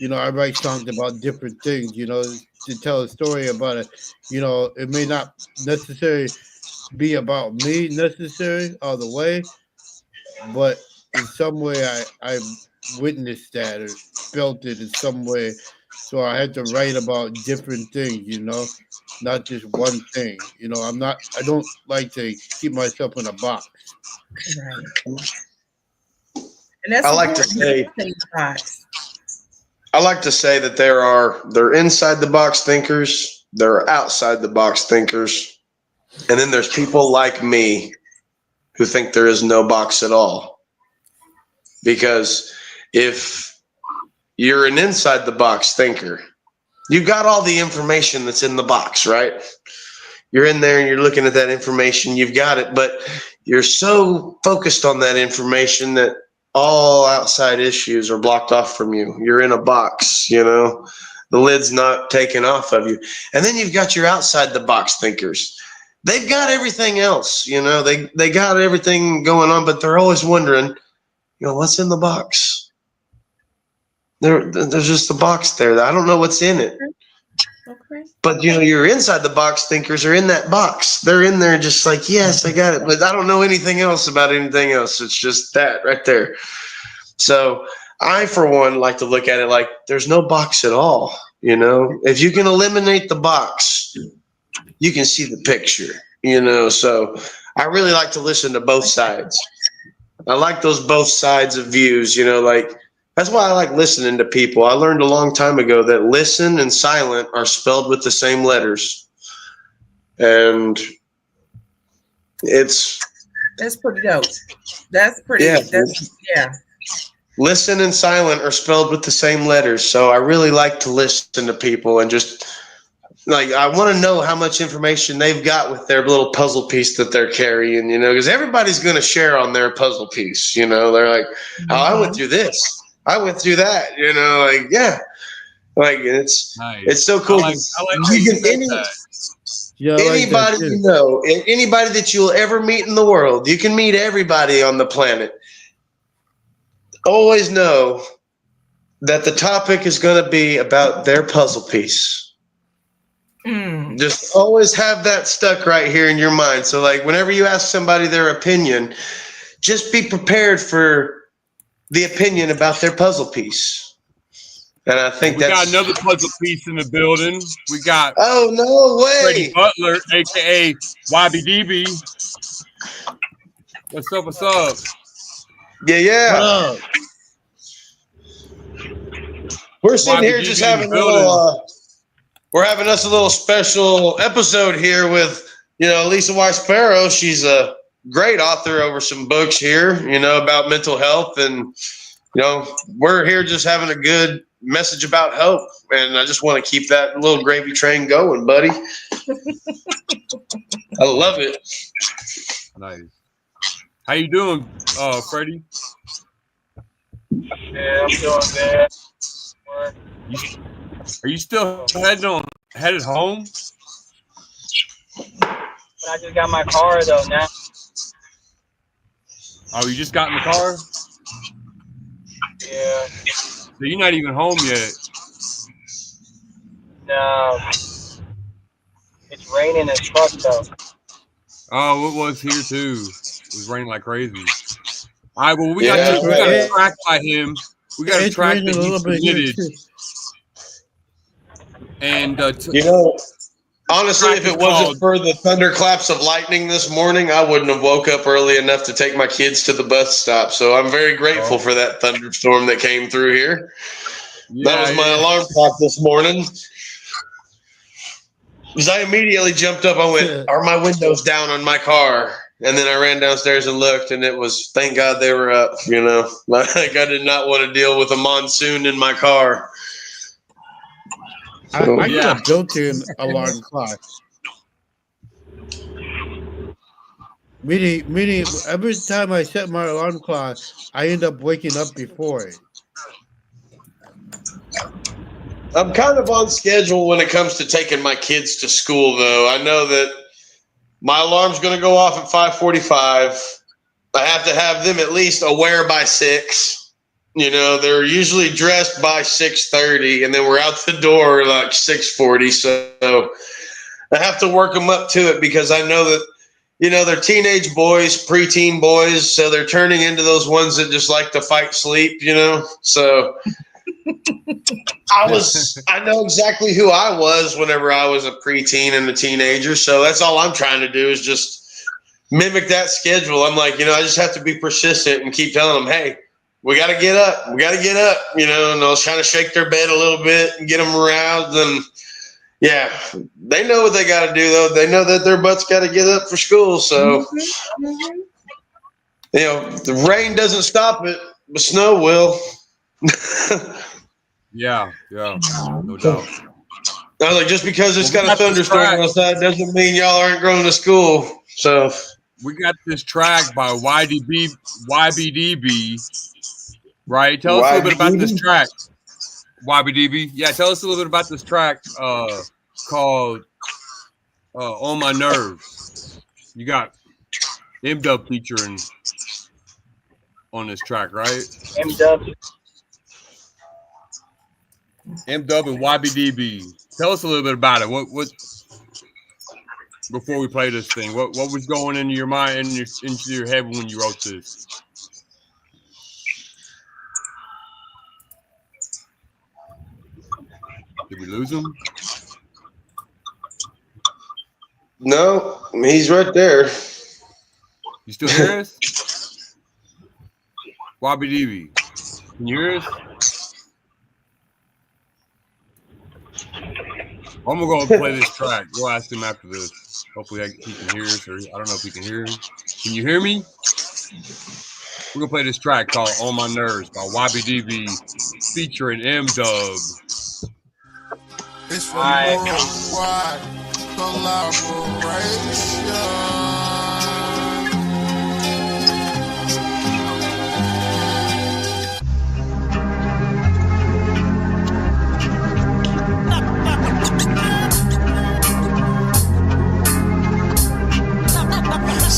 I write songs about different things, to tell a story about it. It may not necessarily be about me necessarily all the way, but in some way I witnessed that or felt it in some way. So I had to write about different things, not just one thing. I don't like to keep myself in a box. Right. And that's I like to say that they're inside the box thinkers, there are outside the box thinkers, and then there's people like me who think there is no box at all. Because if you're an inside the box thinker, you've got all the information that's in the box, right? You're in there and you're looking at that information, you've got it, but you're so focused on that information that all outside issues are blocked off from you. You're in a box, the lid's not taken off of you. And then you've got your outside the box thinkers. They've got everything else, they got everything going on, but they're always wondering, what's in the box? There's just a box there. I don't know what's in it. Okay. But your inside the box thinkers are in that box. They're in there just like, yes, I got it, but I don't know anything else about anything else. It's just that right there. So I, for one, like to look at it like there's no box at all. If you can eliminate the box, you can see the picture, So I really like to listen to both sides. I like those both sides of views, that's why I like listening to people. I learned a long time ago that listen and silent are spelled with the same letters. And that's pretty dope. That's pretty, yeah. Listen and silent are spelled with the same letters. So I really like to listen to people and just I want to know how much information they've got with their little puzzle piece that they're carrying, because everybody's going to share on their puzzle piece. They're like, oh, I went through this. I went through that, yeah. It's nice. It's so cool. Anybody that you'll ever meet in the world, you can meet everybody on the planet. Always know that the topic is going to be about their puzzle piece. Just always have that stuck right here in your mind. So whenever you ask somebody their opinion, just be prepared for the opinion about their puzzle piece. And I think we got another puzzle piece in the building. We got no way, Freddie Butler, aka YBDB. What's up? What's up? Yeah. We're sitting here just having a little. We're having us a little special episode here with Lisa Weiss Sparrow. She's a great author over some books here, about mental health, and we're here just having a good message about hope. And I just want to keep that little gravy train going, buddy. I love it. Nice. How you doing, Freddie? Yeah, I'm doing good. Are you still headed home? But I just got my car though now. Oh, you just got in the car? Yeah. So you're not even home yet? No. It's raining as fuck though. Oh, it was here too. It was raining like crazy. All right, well, we got to track by him. We got to track that he submitted. And honestly, if it wasn't for the thunderclaps of lightning this morning, I wouldn't have woke up early enough to take my kids to the bus stop. So I'm very grateful for that thunderstorm that came through here. That was my alarm clock this morning. Because I immediately jumped up. I went, are my windows down on my car? And then I ran downstairs and looked, and it was, thank God they were up, I did not want to deal with a monsoon in my car. I got a built-in alarm clock. Meaning, every time I set my alarm clock, I end up waking up before it. I'm kind of on schedule when it comes to taking my kids to school, though. I know that my alarm's going to go off at 5:45. I have to have them at least aware by 6. They're usually dressed by 6:30, and then we're out the door like 6:40. So I have to work them up to it because I know that, they're teenage boys, preteen boys, so they're turning into those ones that just like to fight sleep, So I know exactly who I was whenever I was a preteen and a teenager. So that's all I'm trying to do is just mimic that schedule. I'm like, I just have to be persistent and keep telling them, hey, we got to get up. We got to get up, and I was trying to shake their bed a little bit and get them aroused. And yeah, they know what they got to do, though. They know that their butts got to get up for school. So, the rain doesn't stop it, but snow will. Yeah, no doubt. I was like, just because it's got a thunderstorm outside doesn't mean y'all aren't going to school. So, we got this track by YBDB, right? Tell us a little bit about this track. YBDB. Yeah, tell us a little bit about this track called On My Nerves. You got M-Dub featuring on this track, right? M-Dub. M-Dub and YBDB. Tell us a little bit about it. What before we play this thing, what was going into your mind and into your head when you wrote this? Did we lose him? No, he's right there. You still hear us? YBDB. Can you hear us? I'm gonna go play this track. We'll ask him after this. Hopefully he can hear us, or I don't know if he can hear me. Can you hear me? We're gonna play this track called On My Nerves by YBDB featuring M-Dub. It's for worldwide collaboration.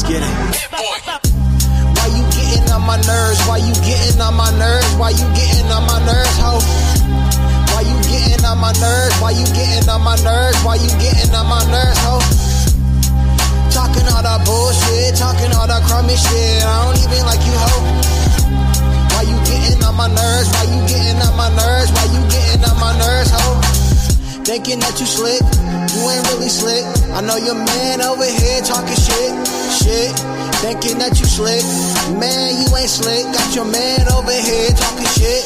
Get it. Why you getting on my nerves? Why you getting on my nerves? Why you getting on my nerves, ho? Why you getting on my nerves? Why you getting on my nerves? Why you getting on my nerves, ho? Talking all that bullshit, talking all that crummy shit. I don't even like you, ho. Why you getting on my nerves? Why you getting on my nerves? Why you getting on my nerves, ho? Thinking that you slick, you ain't really slick. I know your man over here talking shit. Thinking that you slick, man, you ain't slick. Got your man over here talking shit.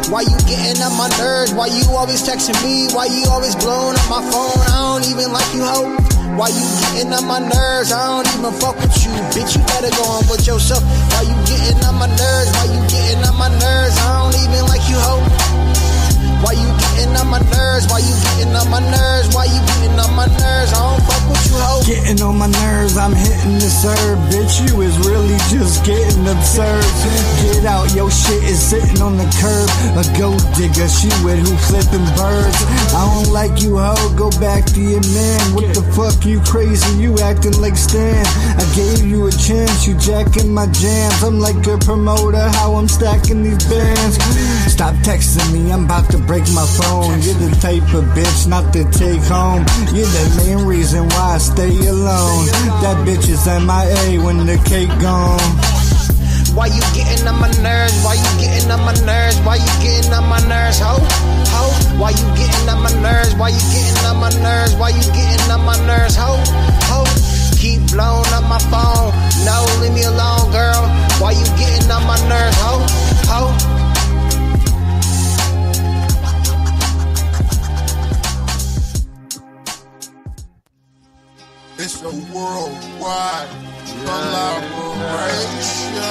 Why you getting on my nerves? Why you always texting me? Why you always blowing up my phone? I don't even like you, ho. Why you getting on my nerves? I don't even fuck with you, bitch. You better go on with yourself. Why you getting on my nerves? Why you getting on my nerves? I don't even like you, ho. Why you getting on my nerves? Why you getting on my nerves? Why you getting on my nerves? I don't fuck with you, ho. Getting on my nerves, I'm hitting the serve. Bitch, you is really just getting absurd. Get out, your shit is sitting on the curb. A gold digger, she with who flipping birds. I don't like you, ho, go back to your man. What the fuck, you crazy, you acting like Stan. I gave you a chance, you jacking my jams. I'm like a promoter, how I'm stacking these bands. Stop texting me, I'm about to break my phone. You're the type of bitch not to take home. You're the main reason why I stay alone. That bitch is MIA when the cake gone. Why you getting on my nerves? Why you getting on my nerves? Why you getting on my nerves, ho? Why you getting on my nerves? Why you getting on my nerves? Why you getting on my nerves, ho? Keep blowing up my phone. No, leave me alone, girl. Why you getting on my nerves, ho? It's a worldwide collaboration.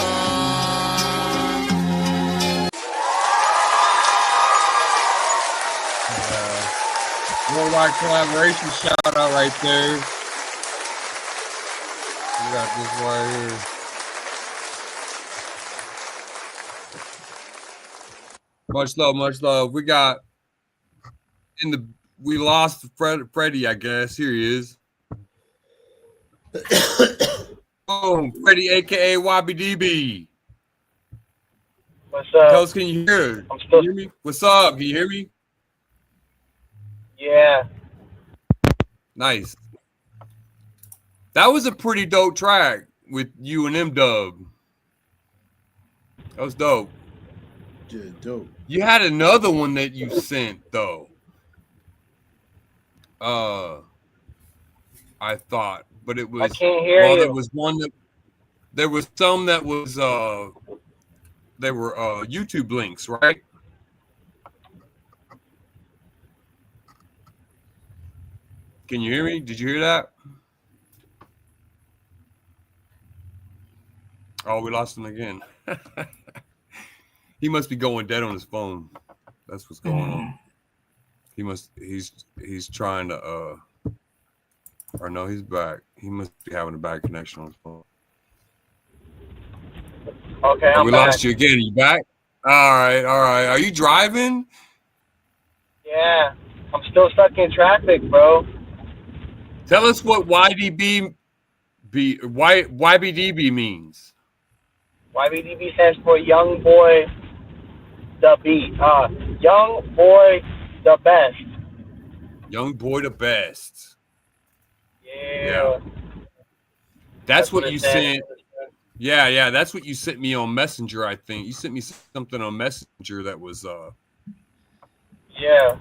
Worldwide collaboration shout out right there. We got this right here. Much love. We got we lost Freddie, I guess. Here he is. Oh, Freddie, aka YBDB. What's up? Tell us, can you hear? I'm still. Can you hear me? What's up? Can you hear me? Yeah. Nice. That was a pretty dope track with you and M-Dub. That was dope. Yeah, dope. You had another one that you sent though. I thought, but it was. I can't hear you. There was one that. There was some that was. They were YouTube links, right? Can you hear me? Did you hear that? Oh, we lost him again. He must be going dead on his phone. That's what's going on. He's trying to Or no, he's back. He must be having a bad connection on his phone. Okay, Oh, I'm we back. lost you again. You back? All right, all right. Are you driving? Yeah, I'm still stuck in traffic, bro. Tell us what YBDB means. YBDB stands for Young Boy the Beat. Young Boy the Best. Young boy the best. Yeah. That's what it you stands sent. Yeah. That's what you sent me on Messenger, I think. You sent me something on Messenger that was Yeah.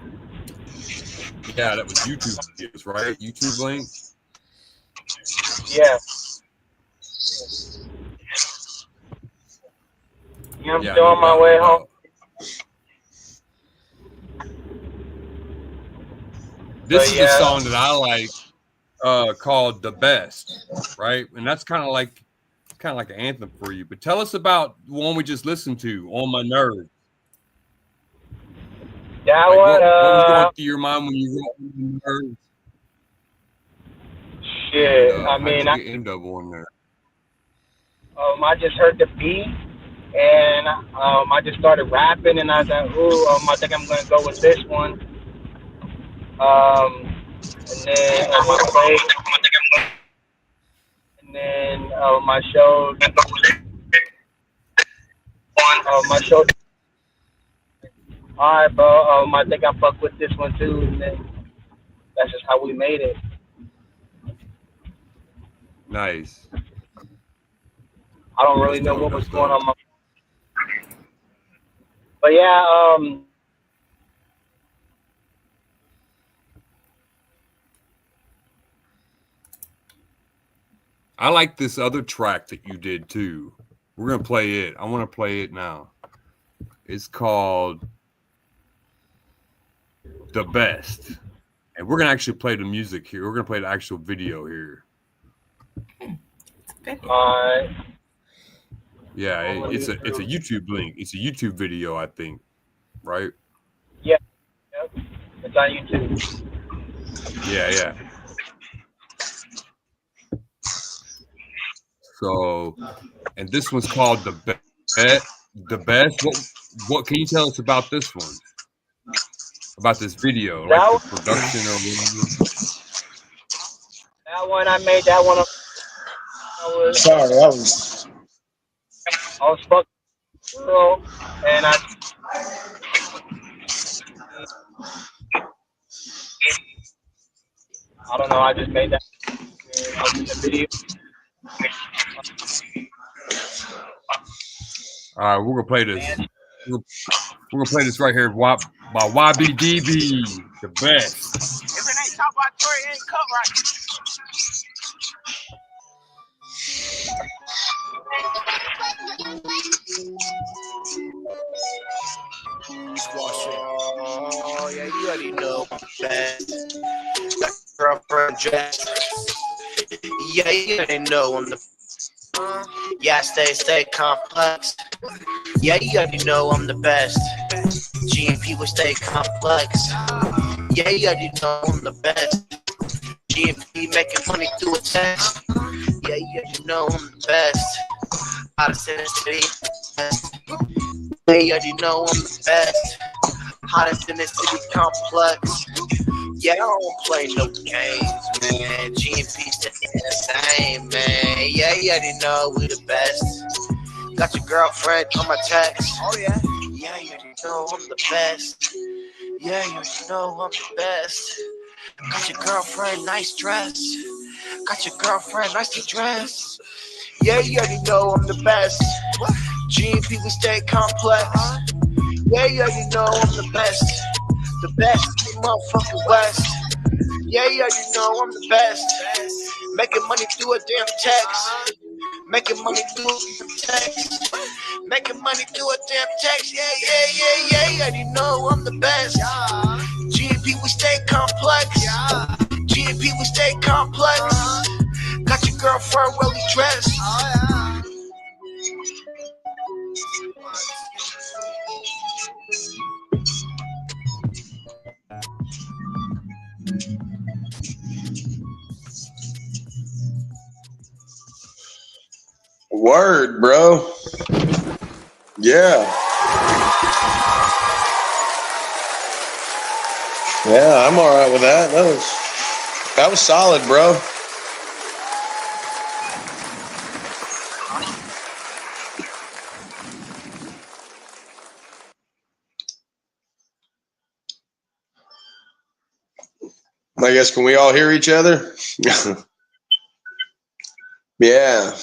Yeah, that was YouTube videos, right? YouTube link. Yeah. Yeah, I'm still on my way home. This is the song that I like, called "The Best," right? And that's kind of like an anthem for you. But tell us about the one we just listened to, "On My Nerves." That like, one. What was going through your mind when you wrote "On My Nerves"? Shit, And, I mean, how'd you get N-Double on there? I just heard the beat, and I just started rapping, and I was like, ooh, I think I'm gonna go with this one. And then my show, all right, bro. I think I fuck with this one too, and then that's just how we made it. Nice. I don't really know what was going on, but yeah, I like this other track that you did too. We're gonna play it. I want to play it now. It's called "The Best," and we're gonna actually play the music here. We're gonna play the actual video here. Yeah, it's a YouTube link. It's a YouTube video, I think, right? Yeah, it's on YouTube. Yeah. So, and this one's called "The Best." What can you tell us about this one? About this video, like the production or whatever? That one I made. That one. Sorry, I was fucking girl, and I don't know. I just made that in the video. All right, we're gonna play this. We're gonna play this right here by YBDB, "The Best." If it ain't top by Troy, it ain't cut right. Oh, yeah, you already know I'm the best. Got girlfriend Jess. Yeah, you already know I'm the yeah, stay complex. Yeah, you already know I'm the best. GMP will stay complex. Yeah, you already know I'm the best. GMP making money through a text. Yeah, you already know I'm the best. Out of Center City. Yeah, you already know I'm the best. Hottest in the city complex. Yeah, I don't play no games, man. GMP staying the same, man. Yeah, you already know we the best. Got your girlfriend on my text. Oh yeah. Yeah, you already know I'm the best. Yeah, you already know I'm the best. Got your girlfriend nice dress. Got your girlfriend nicely dressed. Yeah, you already know I'm the best. GMP we stay complex. Yeah, you already know I'm the best. The best in the motherfucking West. Yeah, you already know I'm the best. Making money through a damn text. Making money through a damn text. Making money through a damn text. Yeah. You already know I'm the best. GMP we stay complex. GMP we stay complex. Got your girlfriend really dressed. Word, bro. Yeah. Yeah, I'm all right with that. That was solid, bro. I guess, can we all hear each other? Yeah.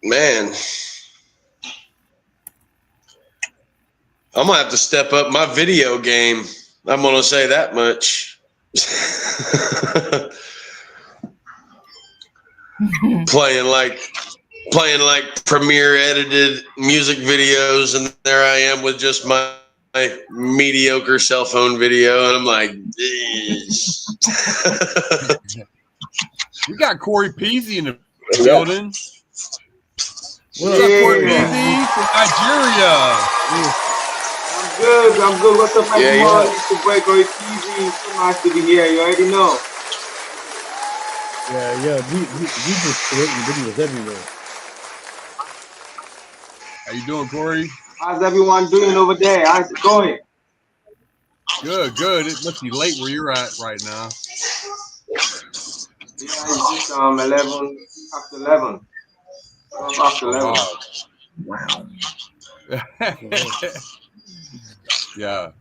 Man, I'm gonna have to step up my video game. I'm gonna say that much. playing like Premiere edited music videos, and there I am with just my mediocre cell phone video, and I'm like, we got Corey Peasy in the building. What's up, Corey Peasy from Nigeria? I'm good. What's up, everyone? It's your boy Corey Peasy. So nice to be here. You already know. Yeah. We just creating videos everywhere. How you doing, Corey? How's everyone doing over there? How's it going? Good. It must be late where you're at right now. Yeah, it's just 11 after 11. After 11. Wow. Yeah.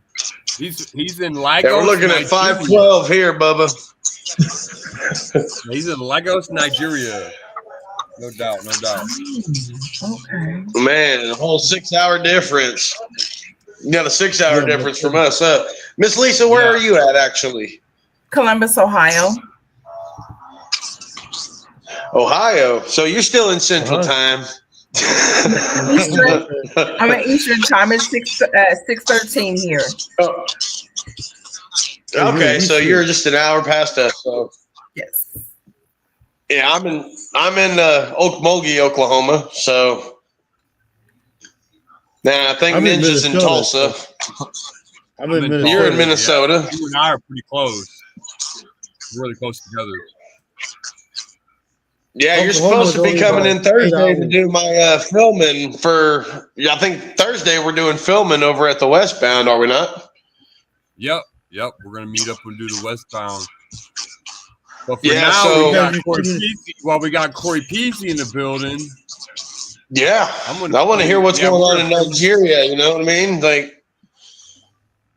He's in Lagos. Yeah, we're looking at 5:12 here, Bubba. He's in Lagos, Nigeria. No doubt. Okay. Man, a whole 6 hour difference. You got a 6 hour difference from us. Miss Lisa, where are you at actually? Columbus, Ohio. Ohio. So you're still in Central Time. Eastern. I'm at Eastern Time. It's 6:13 here. Oh. Okay, so you're just an hour past us. So yes. Yeah, I'm in Okmulgee, Oklahoma. So now I think Ninja's in Tulsa. I'm in Minnesota. You're in Minnesota. Yeah. You and I are pretty close. Really close together. Yeah, you're supposed to be coming in Thursday to do my filming for. I think Thursday we're doing filming over at the Westbound, are we not? Yep. We're gonna meet up and do the Westbound. But for now, we got Corey Peasy in the building. Yeah, I want to hear what's going on in Nigeria. You know what I mean? Like,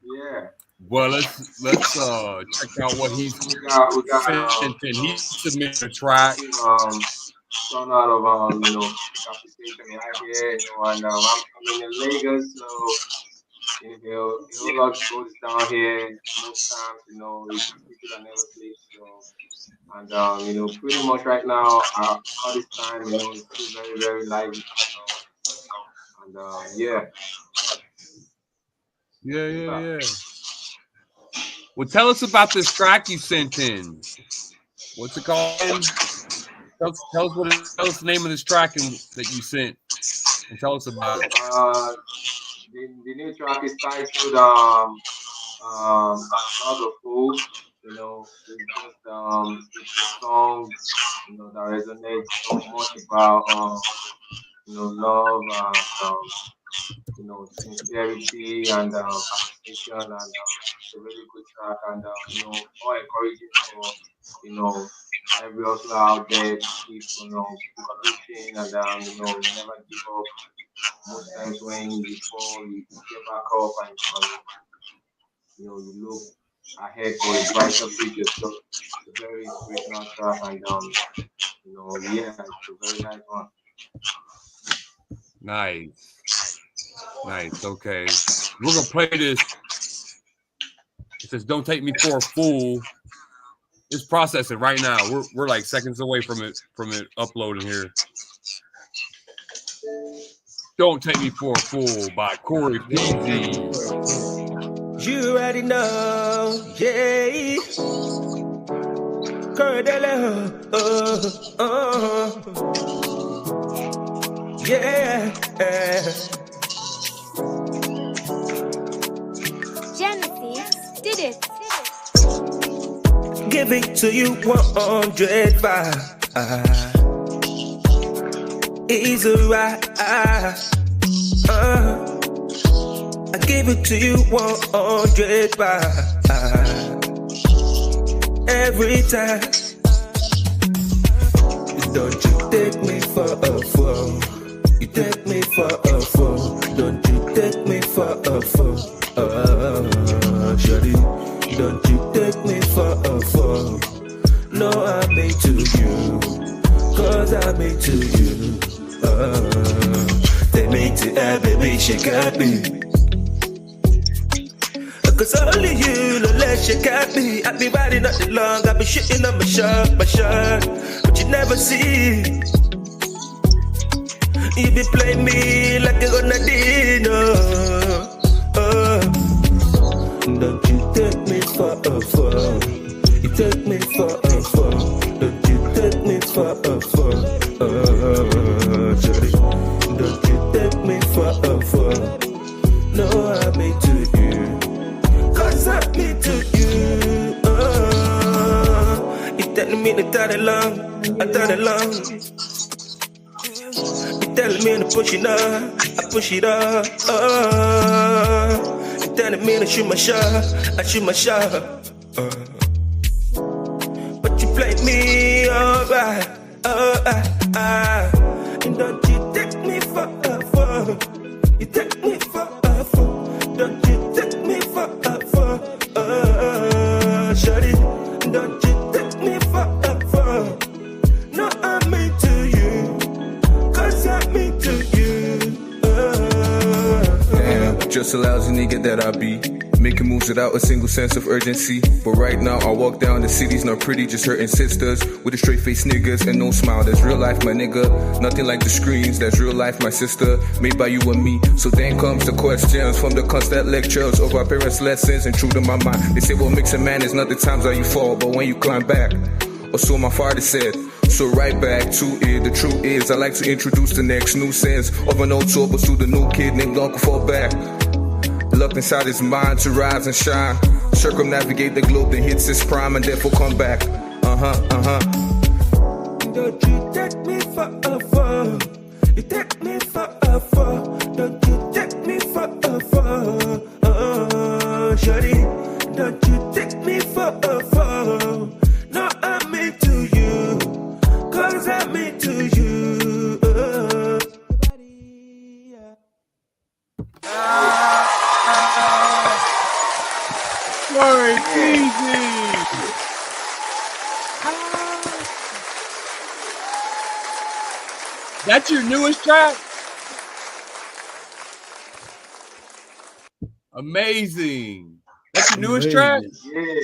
yeah. Well, let's check out what he's sent in. He submitted a track. Son out of application right here, and I'm in Lagos, so a whole lot goes down here. Most times, people that never sleep. So, and pretty much right now, all this time, it's still very, very lively. And yeah. Well, tell us about this track you sent in. What's it called? Tell us the name of this track that you sent, and tell us about it. The new track is titled Another Fool. It's just it's a song that resonates so much about love and sincerity and appreciation, and it's a really good track, and more encouraging for every hustler out there to keep pushing and never give up. Most times when you fall, you get back up and you look ahead for a brighter future. So it's a very inspirational track, and it's a very nice one. Nice. Okay, we're gonna play this. It says, "Don't take me for a fool." It's processing right now. We're like seconds away from it uploading here. "Don't Take Me for a Fool" by Corey Peasy. You already know, yeah. Yeah. Give it to you 105. Easy ride. I give it to you 105. Every time. Don't you take me for a fool. You take me for a fool. Don't you take me for a fool. Shawty, don't you take me for a fool. No, I'm into you, cause I'm into you. They made to have baby, she got me. Cause only you, no less you got me. I be riding up the long, I be shitting on my shot, but you never see. You be playing me like a Grenadino. Don't you take me for a fool. You take me for a fool. Don't you take me for a fool. Sorry. Don't you take me for a fool. No, I'm into you, cause I'm into you. You telling me to turn it long, I turn it long. You telling me to push it up, I push it up. You telling me to shoot my shot, I shoot my shot. But you play me alright, alright. And don't you take me for a fool. You take me for a fool. Don't you take me for a fool. Shawty, don't you take me for a fool. No, I'm into you, cause I'm into you. Damn, just a lousy nigga that I be. Making moves without a single sense of urgency. But right now I walk down the city's not pretty, just hurting sisters with a straight face niggas and no smile. That's real life, my nigga. Nothing like the screens. That's real life, my sister. Made by you and me. So then comes the questions from the constant lectures of our parents' lessons and true to my mind. They say what makes a man is not the times that you fall, but when you climb back. Or so my father said. So right back to it. The truth is I like to introduce the next new sense of an old soul, but to the new kid named Uncle Fallback. Locked inside his mind to rise and shine. Circumnavigate the globe that hits its prime and therefore come back. Don't you take me for a fool. You take me for a fool. Don't you take me for a fool. Shawty, don't you take me for a fool. No, I'm into you, cause I'm into you. Sorry, easy. That's your newest track? Amazing. That's your newest track? Yeah.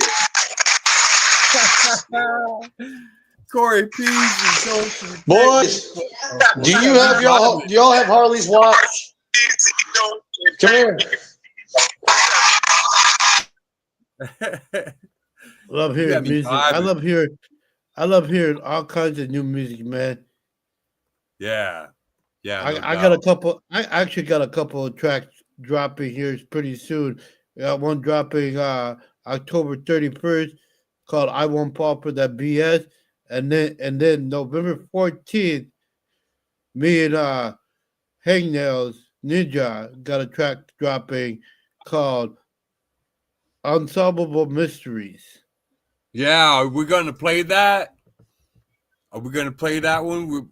Corey Peasy. Boys, do y'all have Harley's watch? Come here. Love hearing music. I love hearing all kinds of new music, man. Yeah. I got a couple. I actually got a couple of tracks dropping here pretty soon. I got one dropping October 31st called "I Won't Fall for That BS," and then November 14th, me and Hangnails Ninja got a track dropping called "Unsolvable Mysteries." Yeah, are we going to play that? Are we going to play that one?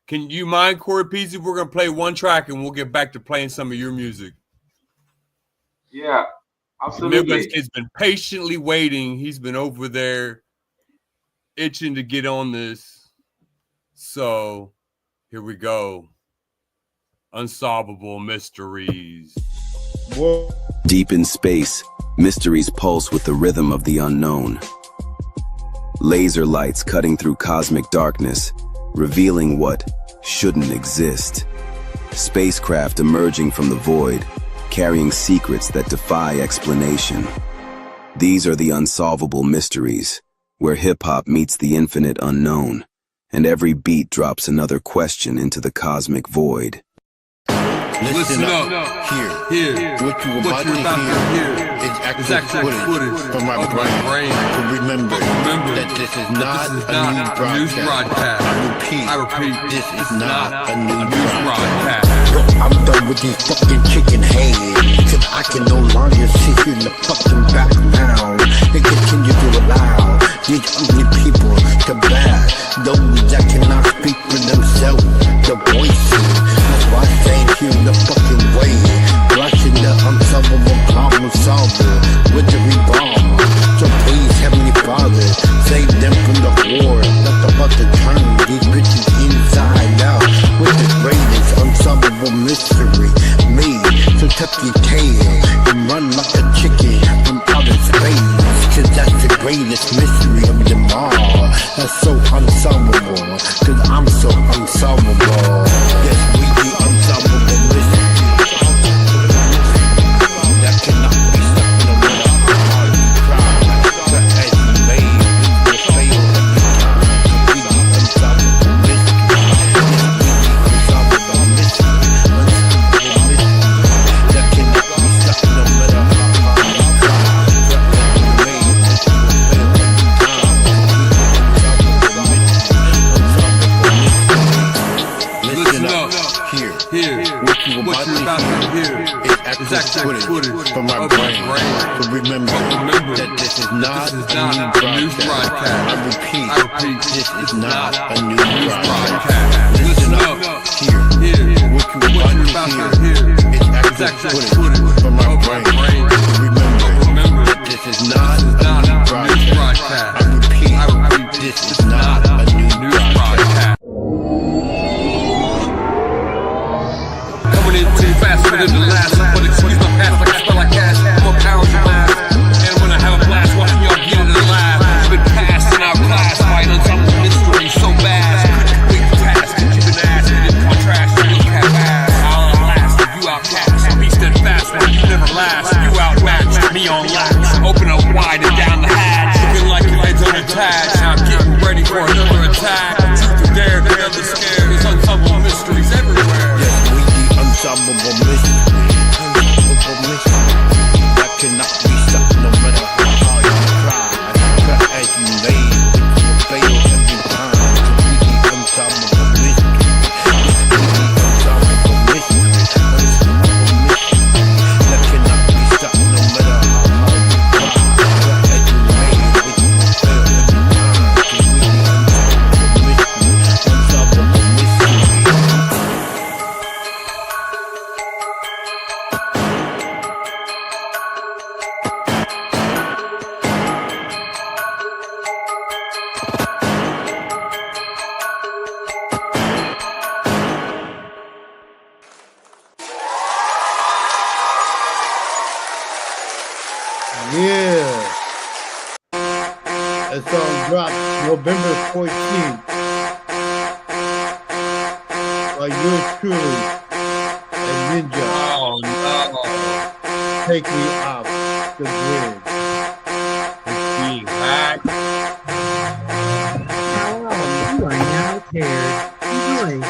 Can you mind, Corey Peasy? We're going to play one track and we'll get back to playing some of your music. Yeah, absolutely. Midwest Kid's been patiently waiting. He's been over there itching to get on this. So here we go. Unsolvable Mysteries. Whoa. Deep in space, mysteries pulse with the rhythm of the unknown. Laser lights cutting through cosmic darkness, revealing what shouldn't exist. Spacecraft emerging from the void, carrying secrets that defy explanation. These are the unsolvable mysteries, where hip-hop meets the infinite unknown, and every beat drops another question into the cosmic void. Listen up. Here. What you about to hear is actual footage from my brain. So remember that this is not a news broadcast. I repeat, this is not a news broadcast. Bro, I'm done with these fucking chicken heads, cause I can no longer sit here in the fucking background and continue to allow these ugly people to bad those that cannot speak for themselves, the voices. That's why I stand here in the fucking way, blushing the unsolvable problem solver with the revolver. So please, Heavenly Father, save them from the war. Not about to turn these bitches inside out with the greatest unsolvable mystery. Me, so tuck your tail and run like a chicken from outer space, cause that's the greatest mystery of them all. That's so unsolvable, cause I'm so unsolvable. Yes, we the unsolvable mystery that cannot be stopped no matter how hard you try. But as you made, it will fail every time. We the unsolvable mystery. Unsolvable mystery. Unsolvable mystery that cannot be stopped no matter how hard you try. But as you made, it will fail every time. Listen up. Here. What you about to hear is actual footage from my brain. So remember that this is not a news broadcast. I repeat, this is not a news broadcast. Listen up. Here. What you about to hear is actual footage from my brain. So remember that this is not a news broadcast. I repeat, this is not a news broadcast. Coming in too fast for them to last, but excuse my past like I smell like cash. I'm a pound your last, and when I have a blast, watching y'all get it and laugh. Been passed and outclassed by an unsolvable mystery so vast. Couldn't complete the task that you've been asked. In contrast, you look half ass. I'll outlast you outcast. Be steadfast when you never last. You outmatched me on lax. Open up wide and down the hatch. Looking like your legs unattached. Now getting ready for another attack. Truth or dare, the other scare. There's unsolvable mysteries everywhere. Unsolvable mystery that cannot be stopped no matter how hard you try. But as you lay, it will fail every time. So we the unsolvable mystery. We the unsolvable mystery. Unsolvable mystery that cannot be stopped no matter how hard you try. But as you lay, it will fail every time. So we the unsolvable mystery. Unsolvable mystery. Yeah. That song dropped November 14th by yours truly and Ninja. Oh no. Take me off the grid. Being hacked. You are now paired. Enjoy.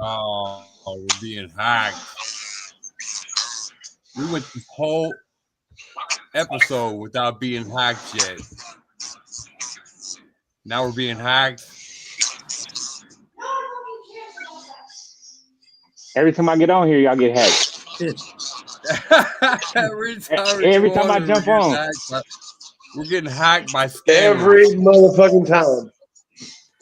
Oh, we're being hacked. We went this whole episode without being hacked yet. Now we're being hacked. Every time I get on here, y'all get hacked. Every time I jump on. We're getting hacked by scammers. Every motherfucking time.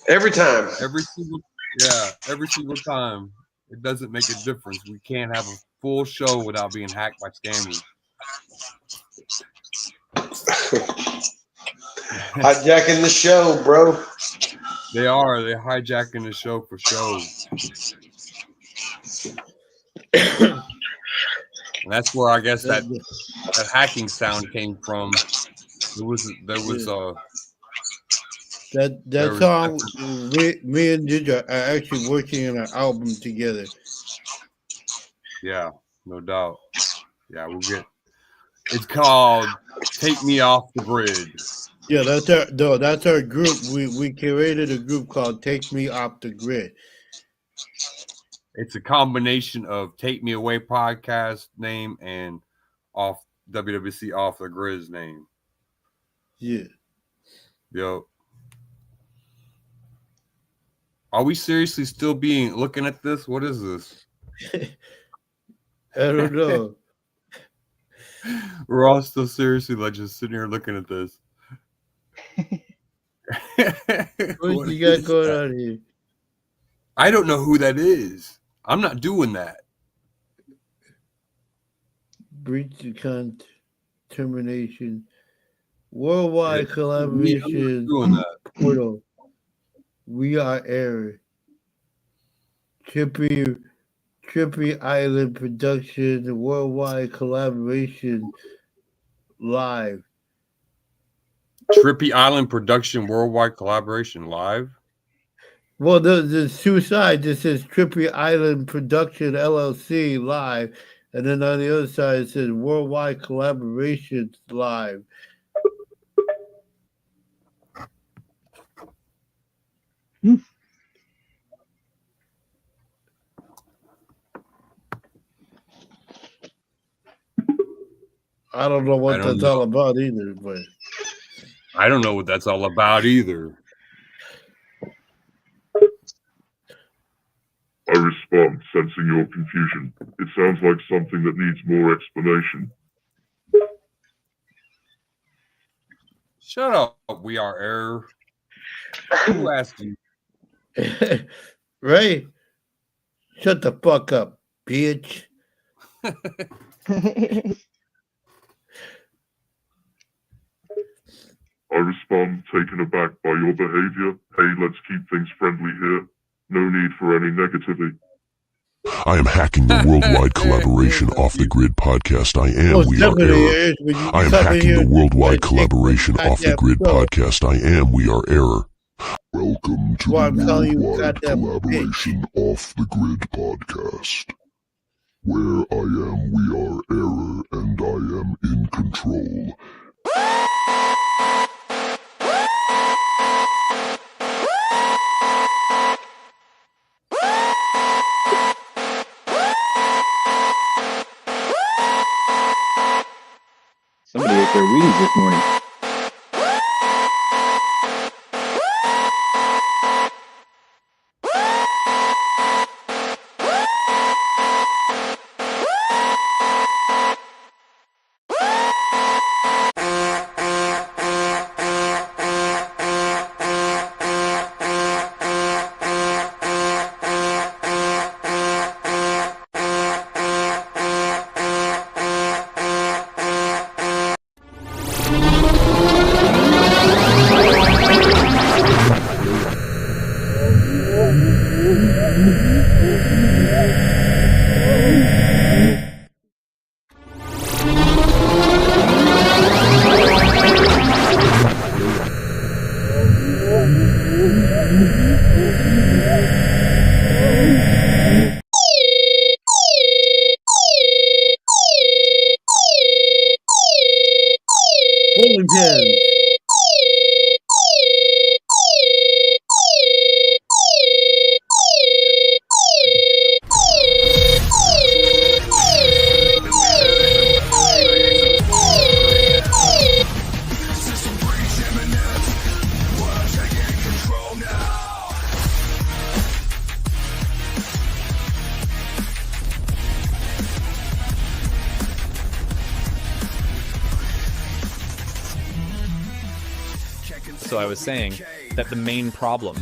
Every time. Every single time. It doesn't make a difference. We can't have a full show without being hacked by scammers. Hijacking the show, bro. They are. They're hijacking the show for show. And that's where I guess that hacking sound came from. There was that song. Me and Ninja are actually working on an album together. Yeah, no doubt. Yeah, we'll get. It's called "Take Me Off the Grid." Yeah, that's our group. We curated a group called "Take Me Off the Grid." It's a combination of Take Me Away podcast name and off WWC Off the Grid's name. Yeah. Yep. Are we seriously still looking at this? What is this? I don't know. We're all still seriously like just sitting here looking at this. What you got going on here? I don't know who that is. I'm not doing that. Breach of termination. Worldwide collaboration. Doing that. Portal. We are error. Trippy Island production. Worldwide collaboration. Live. Trippy Island production worldwide collaboration live. Well, there's two sides. This says Trippy Island Production LLC live, and then on the other side it says Worldwide Collaboration live. I don't know what that's all about either, but I don't know what that's all about either. I respond, sensing your confusion. It sounds like something that needs more explanation. Shut up, we are error. Who asked you? Ray, shut the fuck up, bitch. I respond, taken aback by your behavior. Hey, let's keep things friendly here. No need for any negativity. I am hacking the worldwide collaboration off the grid podcast. I am We Are Error. I am hacking the worldwide collaboration off the grid podcast. I am We Are Error. Welcome to the worldwide collaboration off the grid podcast, where I am We Are Error and I am in control. Somebody ate their Wheaties this morning. Bowling pins. So I was saying that the main problem.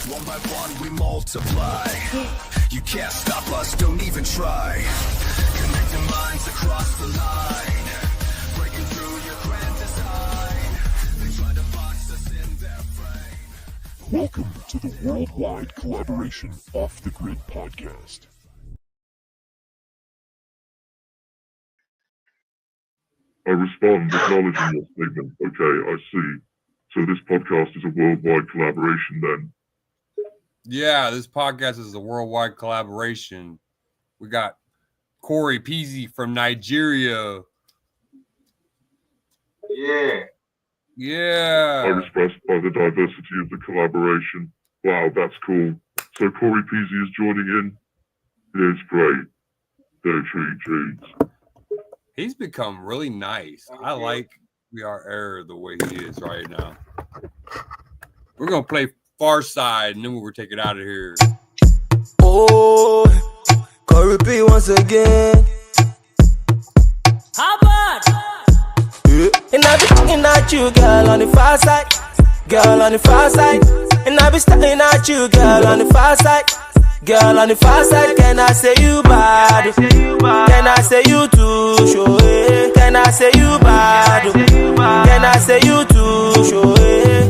One by one we multiply. You can't stop us, don't even try. Connecting minds across the line. Breaking through your grand design. They try to box us in their frame. Welcome to the Worldwide Collaboration Off the Grid podcast. I respond, acknowledging your statement. Okay, I see. So this podcast is a worldwide collaboration then? Yeah, this podcast is a worldwide collaboration. We got Corey Peasy from Nigeria. Yeah. Yeah. I respect by the diversity of the collaboration. Wow, that's cool. So Corey Peasy is joining in. It's great. No treats. He's become really nice. I like We Are Error the way he is right now. We're gonna play Far Side and then we'll take it out of here. Oh, Corey P once again. How about? And I be looking at you, girl, on the far side. Girl on the far side. And I be staring at you, girl, on the far side. Girl on the far side, can I say you bad? Can I say you too show it? Can I say you bad? Can I say you too show it?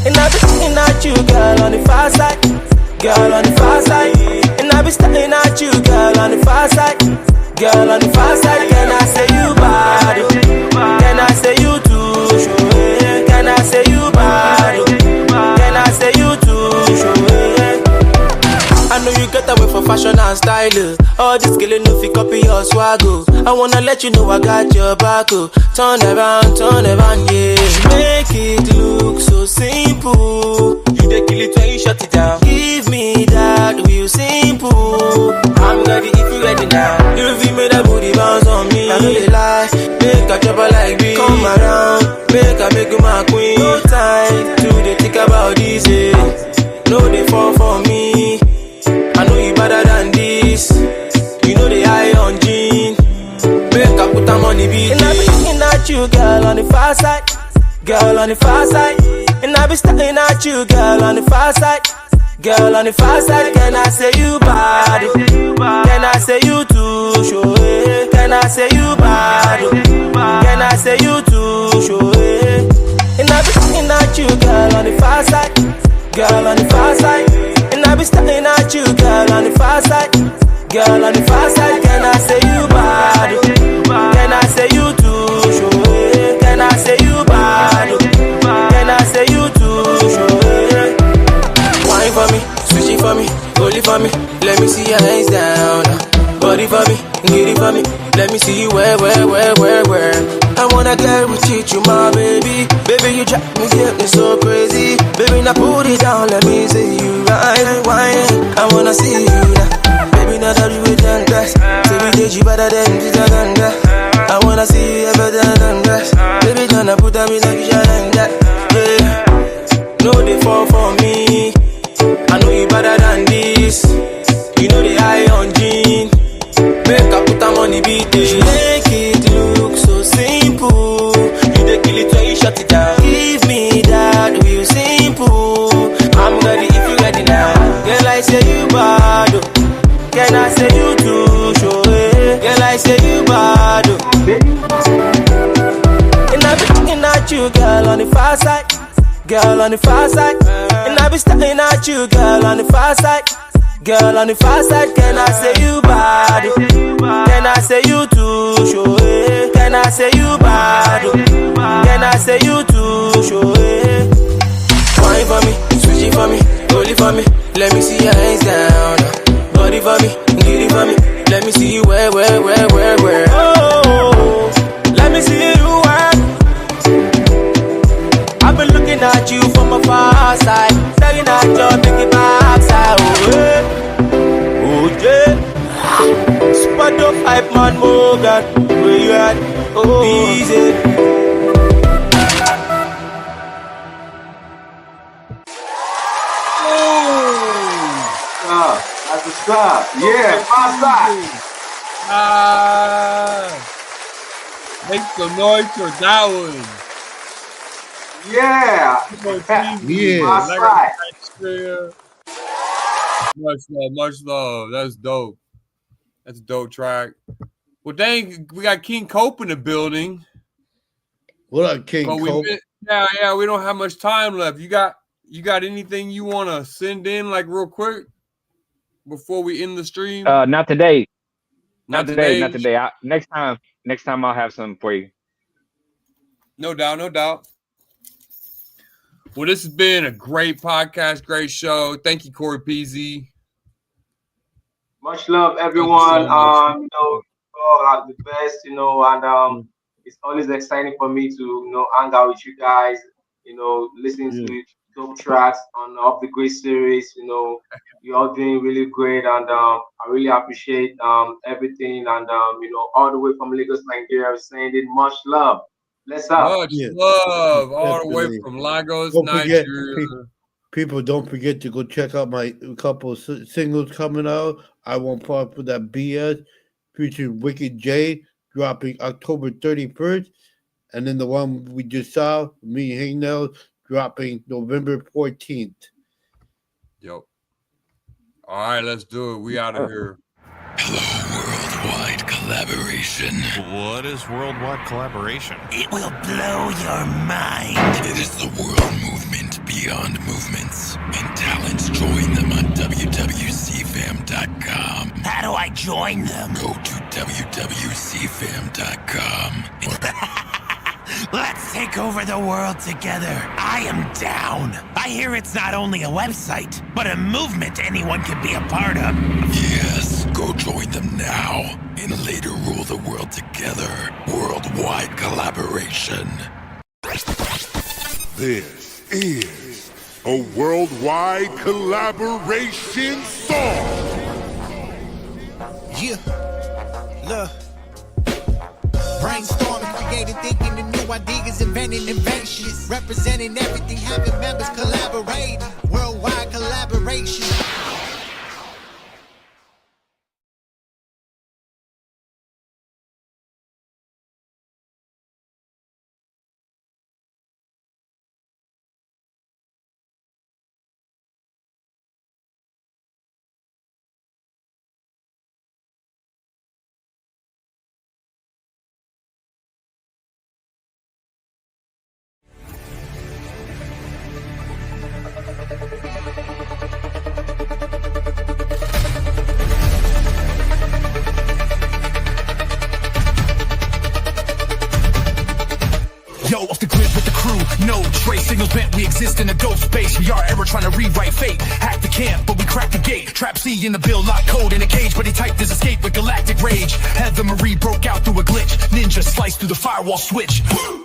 And I be looking at you, girl, on the far side. Girl on the far side. And I be staring at you, girl, on the far side. Girl on the far side, can I say you bad? Can I say you too show it? Can I say you bad? Can I say you too show it? I know you get away for fashion and style. All this killing no fi copy your swaggle. I wanna let you know I got your back. Turn around, yeah. Make it look so simple. You dey kill it when you shut it down. Give me that real simple. I'm ready if you ready now. You feel me that booty bounce on me. I know they lie. Make a trouble like me. Come around, make you my queen. No time to dey think about this. No they fall for me. I know you better than this. You know the high on jean. Make I put them on the beat. And I be looking at you, girl, on the far side. Girl on the far side. And I be staring at you, girl, on the far side. Girl on the far side. Can I say you bad? Can I say you too show it? Can I say you bad? Can I say you too show it? And I be looking at you, girl, on the far side. Girl on the far side. And I be staring at you, girl, on the far side. Girl on the far side, can I say you bad? Can I say you too show it? Can I say you bad? Can I say you too show it? Wine for me, switch it for me, hold it for me. Let me see your hands down. Body for me, get it for me. Let me see you where. I wanna get with you, my baby. Baby, you drive me, get me so crazy. Baby, now put it down, let me see you right, wine. I wanna see you now. Baby, now that you with them guys. Say we did you better than Peter Ganga. I wanna see you better than guys. Baby, tryna put on me like you like that. Yeah. No, they fall for me. I know you better than this. You know the high on jean. Make I put them on the beat. Make it look so simple. You dey kill it when you shut it down. Give me that real simple. I'm ready if you ready now. Girl, I say you bad. Can I say you too show it? Girl, I say you bad. And I be looking at you, girl, on the far side. Girl on the far side. And I be staring at you, girl, on the far side. Girl on the far side, can I say you bad? Can I say you too show it? Can I say you bad? Can I say you too show it? Wine for me, switch it for me, hold it for me. Let me see your hands down. Body for me, get it for me. Let me see you where. Oh, let me see you where. I've been looking at you from a far side, staring at your big backside. Oh yeah. Spot up hype man Morgan, where you at? Oh, easy. That's a stop. Yeah, far side. Make some noise for that one. Yeah. Yeah. Much love. That's dope. That's a dope track. Well, dang, we got King Cope in the building. What up, King Cope? Yeah, we don't have much time left. You got anything you want to send in, like, real quick before we end the stream? Not today. Not today. Next time I'll have something for you. No doubt. Well, this has been a great podcast, great show. Thank you, Corey Peasy. Much love, everyone. You know, all are the best, you know, and it's always exciting for me to, you know, hang out with you guys, you know, listen to dope tracks on Off the Grid series. You all doing really great, and I really appreciate everything. And all the way from Lagos, Nigeria, sending much love. Let's up. Much love all the way from Lagos, Don't forget, Nigeria. people, don't forget to go check out my couple of singles coming out. I Won't Fall for That BS, featuring Wicked J, dropping October 31st. And then the one we just saw, me and Hangnail, dropping November 14th. Yo. All right, let's do it. We out of here. Worldwide collaboration. What is worldwide collaboration? It will blow your mind. It is the world movement beyond movements. And talents join them on wwcfam.com. How do I join them? Go to wwcfam.com. Let's take over the world together. I am down. I hear it's not only a website, but a movement anyone can be a part of. Yes, go join them now and later rule the world together. Worldwide collaboration. This is a worldwide collaboration song. Yeah. Look. Brainstorming, creating, thinking, and new ideas, inventing inventions, representing everything, having members collaborating. Worldwide collaboration. Yo, off the grid with the crew, no trace signals bent, we exist in a dope space. We are ever trying to rewrite fate. Hack the camp, but we crack the gate. Trap C in the bill, lock code in a cage, but he typed his escape with galactic rage. Heather Marie broke out through a glitch. Ninja sliced through the firewall switch.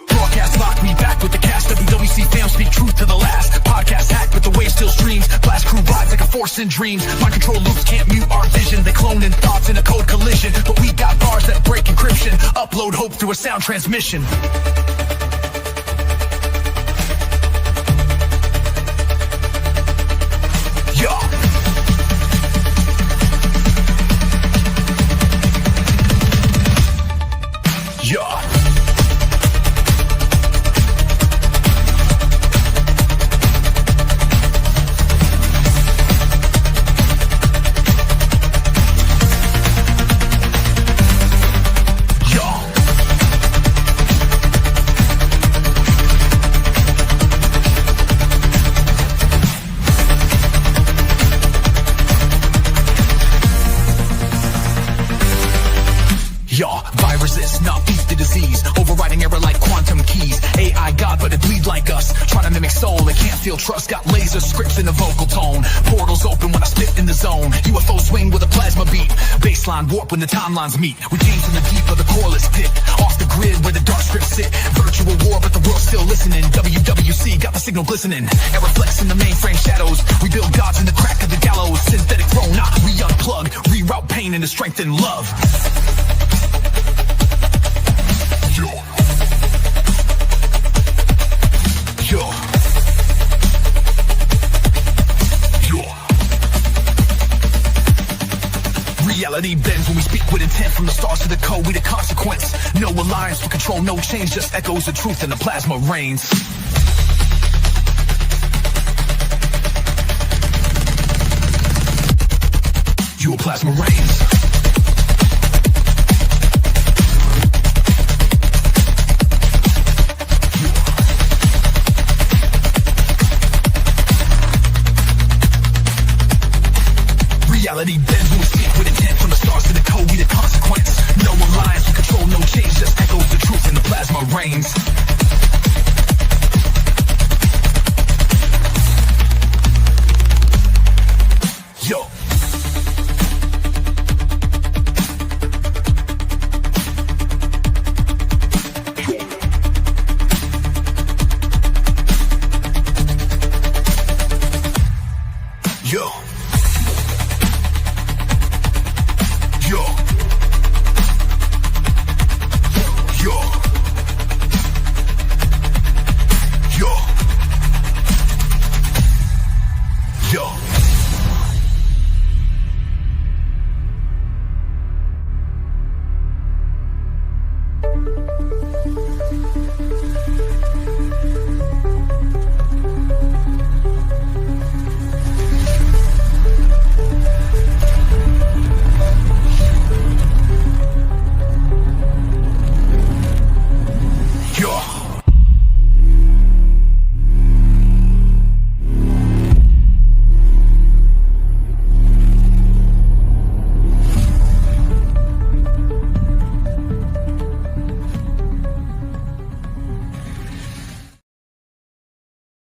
Broadcast lock, we back with the cast. WWC fam speak truth to the last. Podcast hack, but the wave still streams. Blast crew rides like a force in dreams. Mind control loops can't mute our vision. They cloning thoughts in a code collision, but we got bars that break encryption. Upload hope through a sound transmission. Viruses, not beat the disease. Overriding error like quantum keys. AI God, but it bleed like us. Trying to mimic soul, it can't feel trust. Got laser scripts in a vocal tone. Portals open when I spit in the zone. UFO swing with a plasma beat. Baseline warp when the timelines meet. We came from the deep of the coreless pit. Off the grid where the dark scripts sit. Virtual war, but the world's still listening. WWC got the signal glistening. It reflects in the mainframe shadows. We build gods in the crack of the gallows. Synthetic throne, nah, we unplug. Reroute pain into strength and love. Reality bends when we speak with intent. From the stars to the code, we the consequence. No alliance for control, no change. Just echoes the truth and the plasma reigns. Your plasma reigns. Reality bends when we speak with intent. From the stars to the code, we the consequence. No alliance for control, no change. Just echoes the truth and the plasma reigns. Yo. Yo,